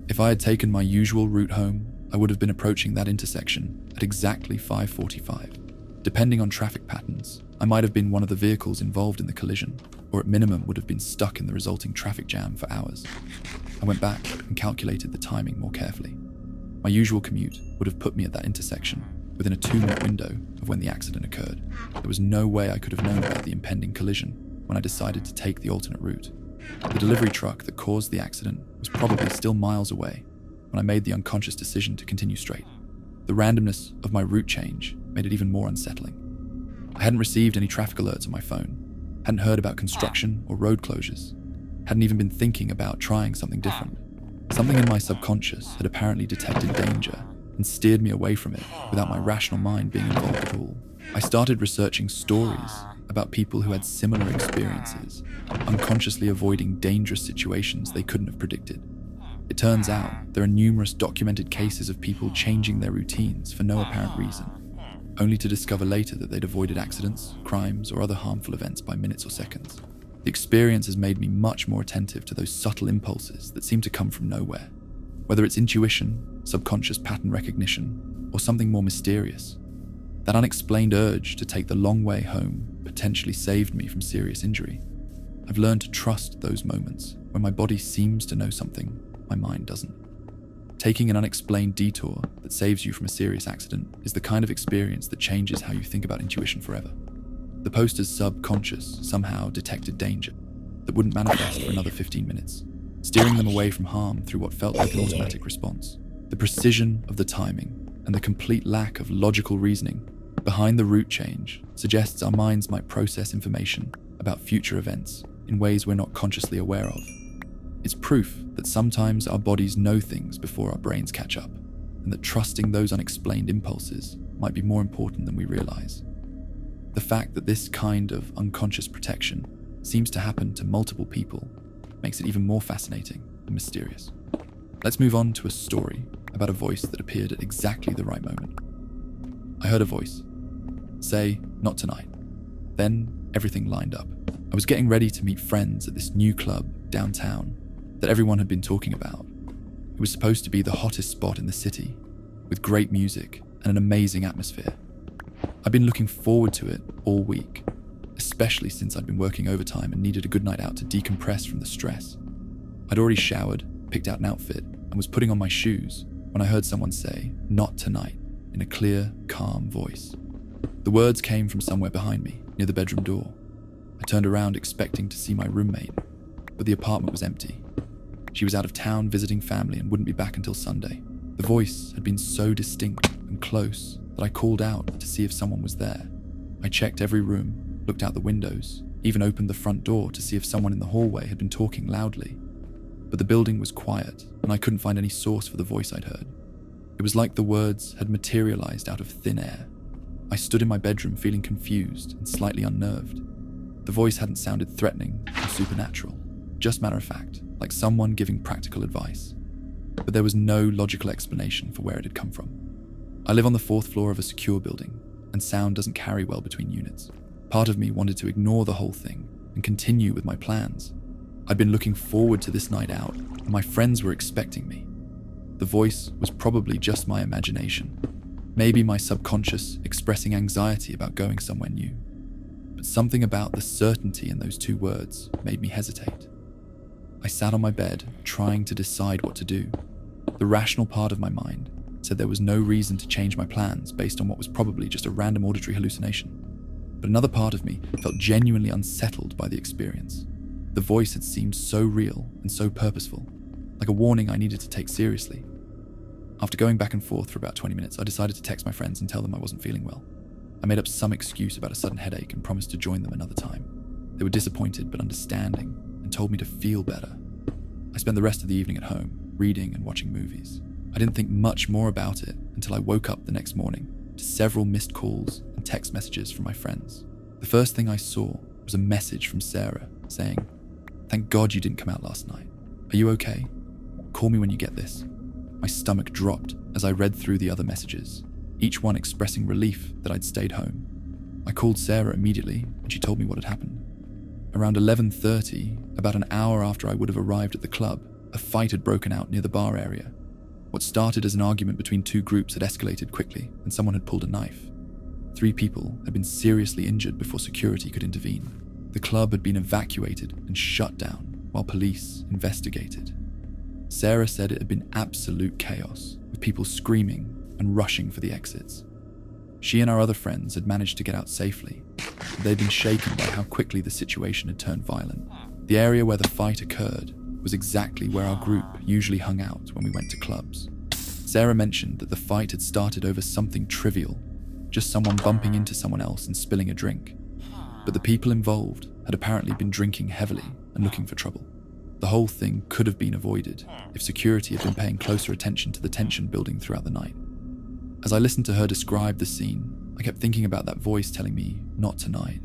If I had taken my usual route home, I would have been approaching that intersection at exactly 5:45. Depending on traffic patterns, I might have been one of the vehicles involved in the collision, or at minimum would have been stuck in the resulting traffic jam for hours. I went back and calculated the timing more carefully. My usual commute would have put me at that intersection within a 2-minute window of when the accident occurred. There was no way I could have known about the impending collision when I decided to take the alternate route. The delivery truck that caused the accident was probably still miles away when I made the unconscious decision to continue straight. The randomness of my route change made it even more unsettling. I hadn't received any traffic alerts on my phone, hadn't heard about construction or road closures, hadn't even been thinking about trying something different. Something in my subconscious had apparently detected danger and steered me away from it without my rational mind being involved at all. I started researching stories about people who had similar experiences, unconsciously avoiding dangerous situations they couldn't have predicted. It turns out there are numerous documented cases of people changing their routines for no apparent reason, only to discover later that they'd avoided accidents, crimes, or other harmful events by minutes or seconds. The experience has made me much more attentive to those subtle impulses that seem to come from nowhere, whether it's intuition, subconscious pattern recognition, or something more mysterious. That unexplained urge to take the long way home potentially saved me from serious injury. I've learned to trust those moments when my body seems to know something my mind doesn't. Taking an unexplained detour that saves you from a serious accident is the kind of experience that changes how you think about intuition forever. The poster's subconscious somehow detected danger that wouldn't manifest for another 15 minutes, steering them away from harm through what felt like an automatic response. The precision of the timing and the complete lack of logical reasoning behind the route change suggests our minds might process information about future events in ways we're not consciously aware of. It's proof that sometimes our bodies know things before our brains catch up, and that trusting those unexplained impulses might be more important than we realize. The fact that this kind of unconscious protection seems to happen to multiple people makes it even more fascinating and mysterious. Let's move on to a story about a voice that appeared at exactly the right moment. I heard a voice say, "Not tonight." Then everything lined up. I was getting ready to meet friends at this new club downtown that everyone had been talking about. It was supposed to be the hottest spot in the city, with great music and an amazing atmosphere. I'd been looking forward to it all week, especially since I'd been working overtime and needed a good night out to decompress from the stress. I'd already showered, picked out an outfit, and was putting on my shoes when I heard someone say, "Not tonight," in a clear, calm voice. The words came from somewhere behind me, near the bedroom door. I turned around expecting to see my roommate, but the apartment was empty. She was out of town visiting family and wouldn't be back until Sunday. The voice had been so distinct and close that I called out to see if someone was there. I checked every room, looked out the windows, even opened the front door to see if someone in the hallway had been talking loudly. But the building was quiet, and I couldn't find any source for the voice I'd heard. It was like the words had materialized out of thin air. I stood in my bedroom feeling confused and slightly unnerved. The voice hadn't sounded threatening or supernatural, just matter of fact, like someone giving practical advice. But there was no logical explanation for where it had come from. I live on the 4th floor of a secure building, and sound doesn't carry well between units. Part of me wanted to ignore the whole thing and continue with my plans. I'd been looking forward to this night out, and my friends were expecting me. The voice was probably just my imagination, maybe my subconscious expressing anxiety about going somewhere new. But something about the certainty in those two words made me hesitate. I sat on my bed, trying to decide what to do. The rational part of my mind said there was no reason to change my plans based on what was probably just a random auditory hallucination. But another part of me felt genuinely unsettled by the experience. The voice had seemed so real and so purposeful, like a warning I needed to take seriously. After going back and forth for about 20 minutes, I decided to text my friends and tell them I wasn't feeling well. I made up some excuse about a sudden headache and promised to join them another time. They were disappointed but understanding and told me to feel better. I spent the rest of the evening at home, reading and watching movies. I didn't think much more about it until I woke up the next morning to several missed calls and text messages from my friends. The first thing I saw was a message from Sarah saying, "Thank God you didn't come out last night. Are you okay? Call me when you get this." My stomach dropped as I read through the other messages, each one expressing relief that I'd stayed home. I called Sarah immediately and she told me what had happened. Around 11:30, about an hour after I would have arrived at the club, a fight had broken out near the bar area. What started as an argument between two groups had escalated quickly and someone had pulled a knife. 3 people had been seriously injured before security could intervene. The club had been evacuated and shut down while police investigated. Sarah said it had been absolute chaos, with people screaming and rushing for the exits. She and our other friends had managed to get out safely, but they'd been shaken by how quickly the situation had turned violent. The area where the fight occurred was exactly where our group usually hung out when we went to clubs. Sarah mentioned that the fight had started over something trivial, just someone bumping into someone else and spilling a drink. But the people involved had apparently been drinking heavily and looking for trouble. The whole thing could have been avoided if security had been paying closer attention to the tension building throughout the night. As I listened to her describe the scene, I kept thinking about that voice telling me, "Not tonight."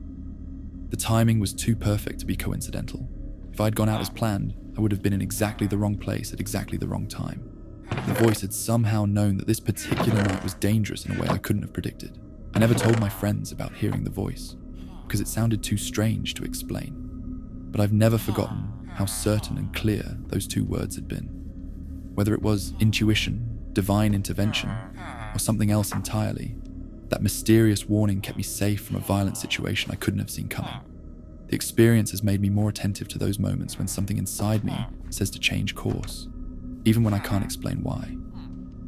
The timing was too perfect to be coincidental. If I'd gone out as planned, I would have been in exactly the wrong place at exactly the wrong time. The voice had somehow known that this particular night was dangerous in a way I couldn't have predicted. I never told my friends about hearing the voice, because it sounded too strange to explain. But I've never forgotten how certain and clear those 2 words had been. Whether it was intuition, divine intervention, or something else entirely, that mysterious warning kept me safe from a violent situation I couldn't have seen coming. The experience has made me more attentive to those moments when something inside me says to change course, even when I can't explain why.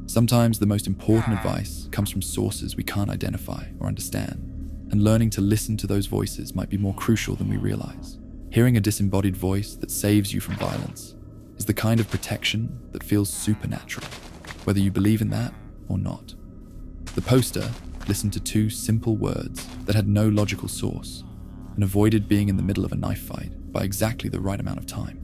Sometimes the most important advice comes from sources we can't identify or understand, and learning to listen to those voices might be more crucial than we realize. Hearing a disembodied voice that saves you from violence is the kind of protection that feels supernatural, whether you believe in that or not. The poster listened to two simple words that had no logical source and avoided being in the middle of a knife fight by exactly the right amount of time.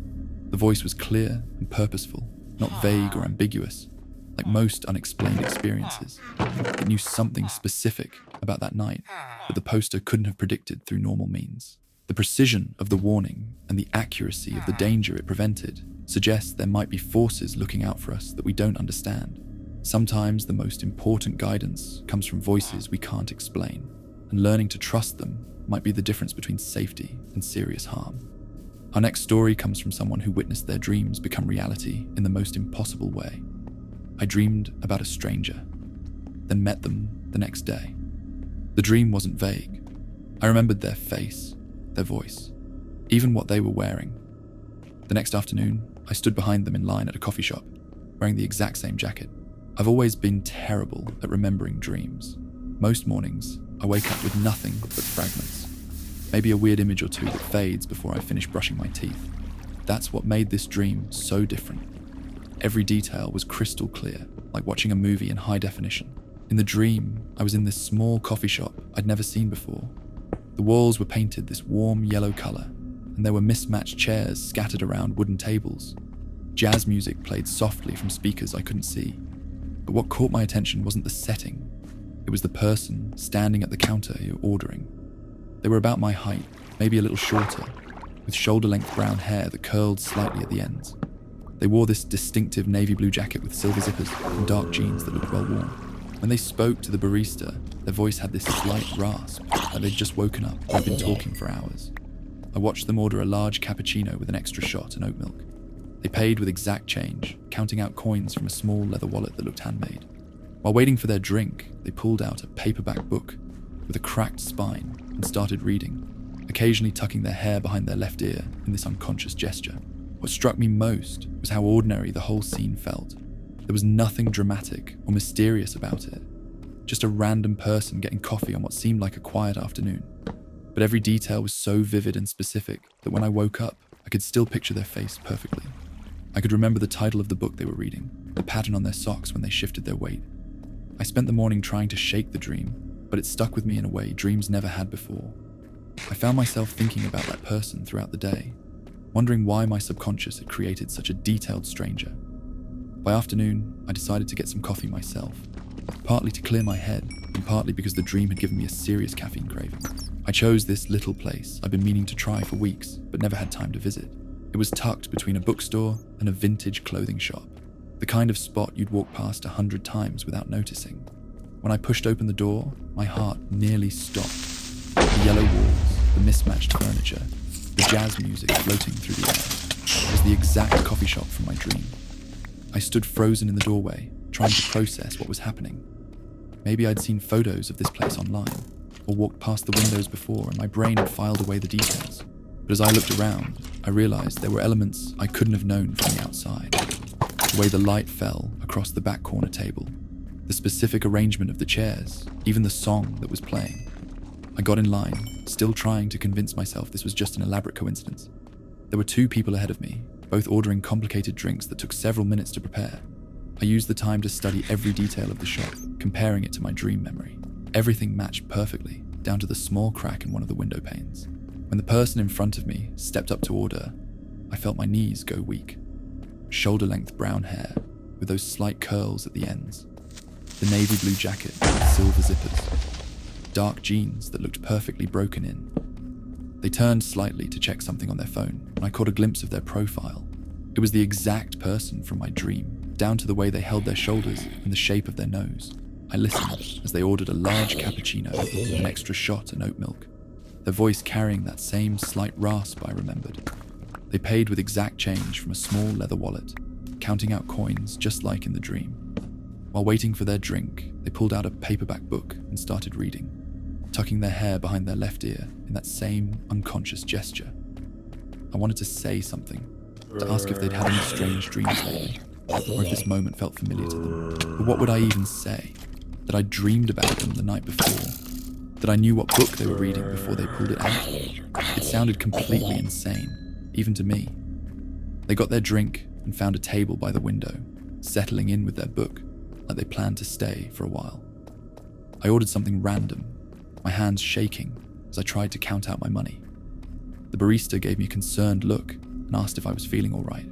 The voice was clear and purposeful, not vague or ambiguous, like most unexplained experiences. It knew something specific about that night that the poster couldn't have predicted through normal means. The precision of the warning and the accuracy of the danger it prevented suggests there might be forces looking out for us that we don't understand. Sometimes the most important guidance comes from voices we can't explain, and learning to trust them might be the difference between safety and serious harm. Our next story comes from someone who witnessed their dreams become reality in the most impossible way. I dreamed about a stranger, then met them the next day. The dream wasn't vague. I remembered their face, their voice, even what they were wearing. The next afternoon, I stood behind them in line at a coffee shop, wearing the exact same jacket. I've always been terrible at remembering dreams. Most mornings, I wake up with nothing but fragments. Maybe a weird image or two that fades before I finish brushing my teeth. That's what made this dream so different. Every detail was crystal clear, like watching a movie in high definition. In the dream, I was in this small coffee shop I'd never seen before. The walls were painted this warm yellow color, and there were mismatched chairs scattered around wooden tables. Jazz music played softly from speakers I couldn't see. But what caught my attention wasn't the setting. It was the person standing at the counter you're ordering. They were about my height, maybe a little shorter, with shoulder-length brown hair that curled slightly at the ends. They wore this distinctive navy blue jacket with silver zippers and dark jeans that looked well worn. When they spoke to the barista, their voice had this slight rasp, like they'd just woken up and had been talking for hours. I watched them order a large cappuccino with an extra shot and oat milk. They paid with exact change, counting out coins from a small leather wallet that looked handmade. While waiting for their drink, they pulled out a paperback book with a cracked spine and started reading, occasionally tucking their hair behind their left ear in this unconscious gesture. What struck me most was how ordinary the whole scene felt. There was nothing dramatic or mysterious about it, just a random person getting coffee on what seemed like a quiet afternoon. But every detail was so vivid and specific that when I woke up, I could still picture their face perfectly. I could remember the title of the book they were reading, the pattern on their socks when they shifted their weight. I spent the morning trying to shake the dream, but it stuck with me in a way dreams never had before. I found myself thinking about that person throughout the day, wondering why my subconscious had created such a detailed stranger. By afternoon, I decided to get some coffee myself, partly to clear my head, and partly because the dream had given me a serious caffeine craving. I chose this little place I'd been meaning to try for weeks, but never had time to visit. It was tucked between a bookstore and a vintage clothing shop, the kind of spot you'd walk past 100 times without noticing. When I pushed open the door, my heart nearly stopped. The yellow walls, the mismatched furniture, the jazz music floating through the air. It was the exact coffee shop from my dream. I stood frozen in the doorway, trying to process what was happening. Maybe I'd seen photos of this place online, or walked past the windows before and my brain had filed away the details. But as I looked around, I realized there were elements I couldn't have known from the outside. The way the light fell across the back corner table, the specific arrangement of the chairs, even the song that was playing. I got in line, still trying to convince myself this was just an elaborate coincidence. There were two people ahead of me, both ordering complicated drinks that took several minutes to prepare. I used the time to study every detail of the shop, comparing it to my dream memory. Everything matched perfectly, down to the small crack in one of the window panes. When the person in front of me stepped up to order, I felt my knees go weak. Shoulder-length brown hair, with those slight curls at the ends. The navy blue jacket with silver zippers. Dark jeans that looked perfectly broken in. They turned slightly to check something on their phone, and I caught a glimpse of their profile. It was the exact person from my dream, down to the way they held their shoulders and the shape of their nose. I listened as they ordered a large cappuccino, an extra shot and oat milk, their voice carrying that same slight rasp I remembered. They paid with exact change from a small leather wallet, counting out coins just like in the dream. While waiting for their drink, they pulled out a paperback book and started reading, tucking their hair behind their left ear in that same unconscious gesture. I wanted to say something, to ask if they'd had any strange dreams lately, or if this moment felt familiar to them. But what would I even say? That I dreamed about them the night before? That I knew what book they were reading before they pulled it out? It sounded completely insane, even to me. They got their drink and found a table by the window, settling in with their book, like they planned to stay for a while. I ordered something random, my hands shaking as I tried to count out my money. The barista gave me a concerned look and asked if I was feeling all right.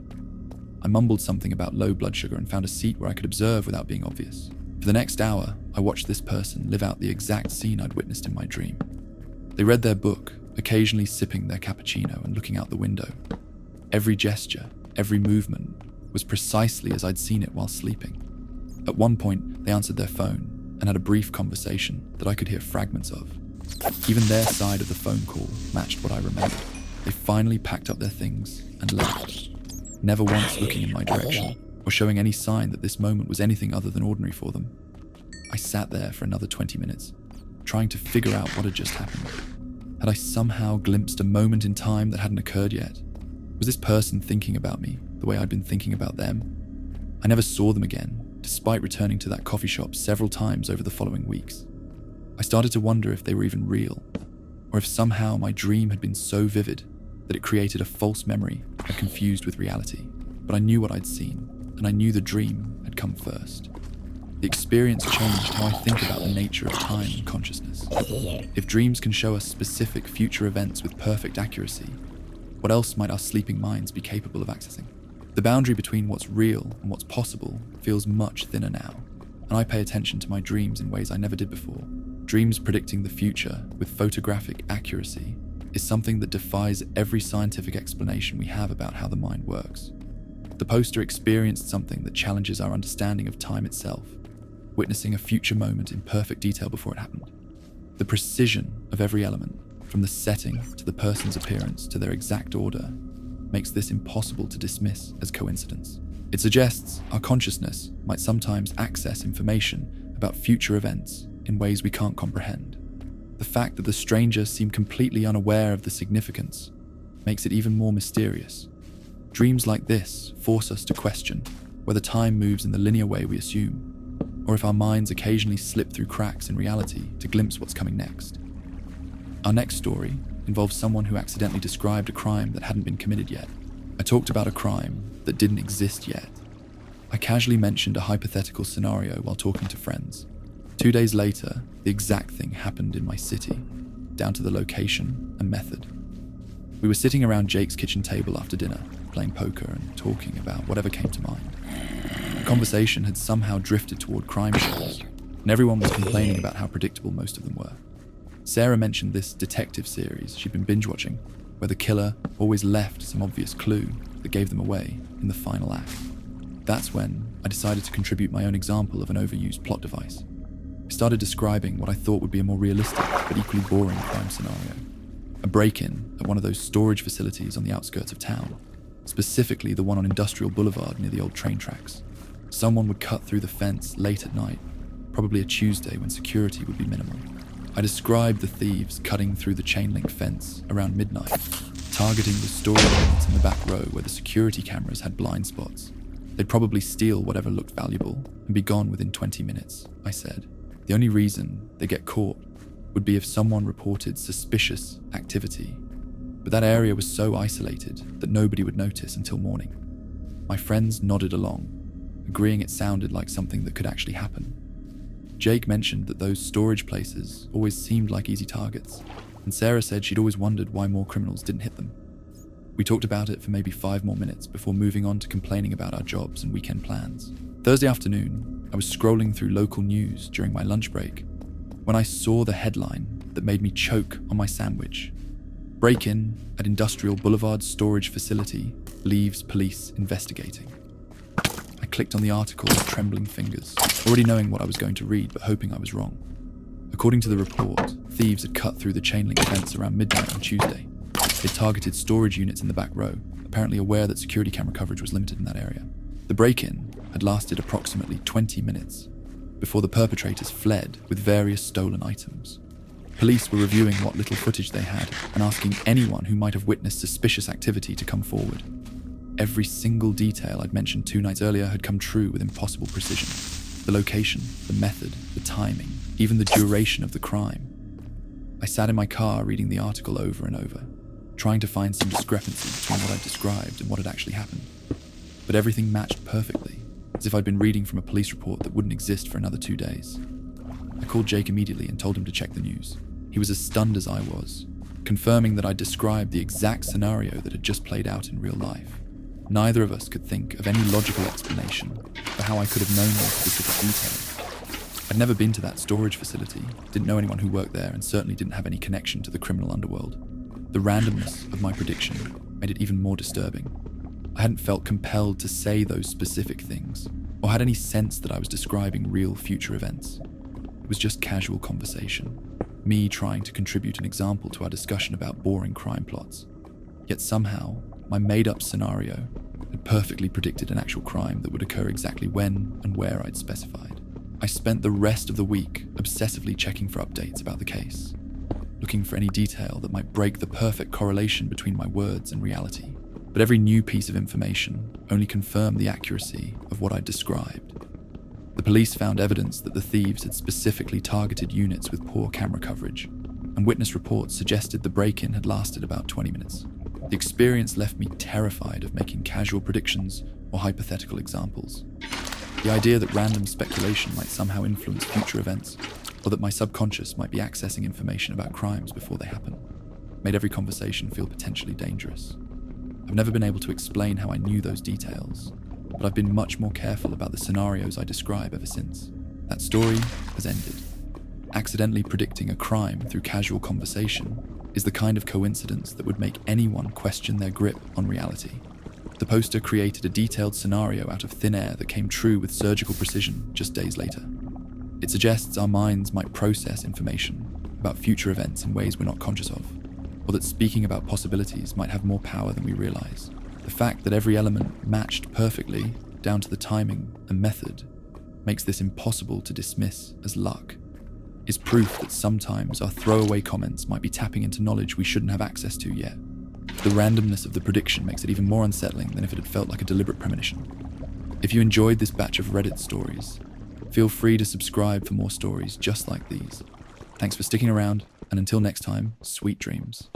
I mumbled something about low blood sugar and found a seat where I could observe without being obvious. For the next hour, I watched this person live out the exact scene I'd witnessed in my dream. They read their book, occasionally sipping their cappuccino and looking out the window. Every gesture, every movement was precisely as I'd seen it while sleeping. At one point, they answered their phone and had a brief conversation that I could hear fragments of. Even their side of the phone call matched what I remembered. They finally packed up their things and left, never once looking in my direction or showing any sign that this moment was anything other than ordinary for them. I sat there for another 20 minutes, trying to figure out what had just happened. Had I somehow glimpsed a moment in time that hadn't occurred yet? Was this person thinking about me the way I'd been thinking about them? I never saw them again, despite returning to that coffee shop several times over the following weeks. I started to wonder if they were even real, or if somehow my dream had been so vivid that it created a false memory I confused with reality. But I knew what I'd seen, and I knew the dream had come first. The experience changed how I think about the nature of time and consciousness. If dreams can show us specific future events with perfect accuracy, what else might our sleeping minds be capable of accessing? The boundary between what's real and what's possible feels much thinner now, and I pay attention to my dreams in ways I never did before. Dreams predicting the future with photographic accuracy is something that defies every scientific explanation we have about how the mind works. The poster experienced something that challenges our understanding of time itself, witnessing a future moment in perfect detail before it happened. The precision of every element, from the setting to the person's appearance to their exact order, makes this impossible to dismiss as coincidence. It suggests our consciousness might sometimes access information about future events in ways we can't comprehend. The fact that the stranger seemed completely unaware of the significance makes it even more mysterious. Dreams like this force us to question whether time moves in the linear way we assume, or if our minds occasionally slip through cracks in reality to glimpse what's coming next. Our next story involves someone who accidentally described a crime that hadn't been committed yet. I talked about a crime that didn't exist yet. I casually mentioned a hypothetical scenario while talking to friends. 2 days later, the exact thing happened in my city, down to the location and method. We were sitting around Jake's kitchen table after dinner, playing poker and talking about whatever came to mind. The conversation had somehow drifted toward crime shows, and everyone was complaining about how predictable most of them were. Sarah mentioned this detective series she'd been binge-watching, where the killer always left some obvious clue that gave them away in the final act. That's when I decided to contribute my own example of an overused plot device. I started describing what I thought would be a more realistic but equally boring crime scenario. A break-in at one of those storage facilities on the outskirts of town, specifically the one on Industrial Boulevard near the old train tracks. Someone would cut through the fence late at night, probably a Tuesday when security would be minimal. I described the thieves cutting through the chain-link fence around midnight, targeting the storage units in the back row where the security cameras had blind spots. They'd probably steal whatever looked valuable and be gone within 20 minutes, I said. The only reason they get caught would be if someone reported suspicious activity, but that area was so isolated that nobody would notice until morning. My friends nodded along, agreeing it sounded like something that could actually happen. Jake mentioned that those storage places always seemed like easy targets, and Sarah said she'd always wondered why more criminals didn't hit them. We talked about it for maybe 5 more minutes before moving on to complaining about our jobs and weekend plans. Thursday afternoon, I was scrolling through local news during my lunch break when I saw the headline that made me choke on my sandwich. Break-in at Industrial Boulevard storage facility leaves police investigating. I clicked on the article with trembling fingers, already knowing what I was going to read but hoping I was wrong. According to the report, thieves had cut through the chain-link fence around midnight on Tuesday. They targeted storage units in the back row, apparently aware that security camera coverage was limited in that area. The break-in had lasted approximately 20 minutes before the perpetrators fled with various stolen items. Police were reviewing what little footage they had and asking anyone who might have witnessed suspicious activity to come forward. Every single detail I'd mentioned 2 nights earlier had come true with impossible precision. The location, the method, the timing, even the duration of the crime. I sat in my car reading the article over and over, trying to find some discrepancy between what I'd described and what had actually happened. But everything matched perfectly, as if I'd been reading from a police report that wouldn't exist for another 2 days. I called Jake immediately and told him to check the news. He was as stunned as I was, confirming that I'd described the exact scenario that had just played out in real life. Neither of us could think of any logical explanation for how I could have known those specific details. I'd never been to that storage facility, didn't know anyone who worked there, and certainly didn't have any connection to the criminal underworld. The randomness of my prediction made it even more disturbing. I hadn't felt compelled to say those specific things, or had any sense that I was describing real future events. It was just casual conversation, me trying to contribute an example to our discussion about boring crime plots. Yet somehow, my made-up scenario had perfectly predicted an actual crime that would occur exactly when and where I'd specified. I spent the rest of the week obsessively checking for updates about the case, looking for any detail that might break the perfect correlation between my words and reality. But every new piece of information only confirmed the accuracy of what I'd described. The police found evidence that the thieves had specifically targeted units with poor camera coverage, and witness reports suggested the break-in had lasted about 20 minutes. The experience left me terrified of making casual predictions or hypothetical examples. The idea that random speculation might somehow influence future events, or that my subconscious might be accessing information about crimes before they happen, made every conversation feel potentially dangerous. I've never been able to explain how I knew those details, but I've been much more careful about the scenarios I describe ever since. That story has ended. Accidentally predicting a crime through casual conversation is the kind of coincidence that would make anyone question their grip on reality. The poster created a detailed scenario out of thin air that came true with surgical precision just days later. It suggests our minds might process information about future events in ways we're not conscious of, or that speaking about possibilities might have more power than we realize. The fact that every element matched perfectly, down to the timing and method, makes this impossible to dismiss as luck. Is proof that sometimes our throwaway comments might be tapping into knowledge we shouldn't have access to yet. The randomness of the prediction makes it even more unsettling than if it had felt like a deliberate premonition. If you enjoyed this batch of Reddit stories, feel free to subscribe for more stories just like these. Thanks for sticking around, and until next time, sweet dreams.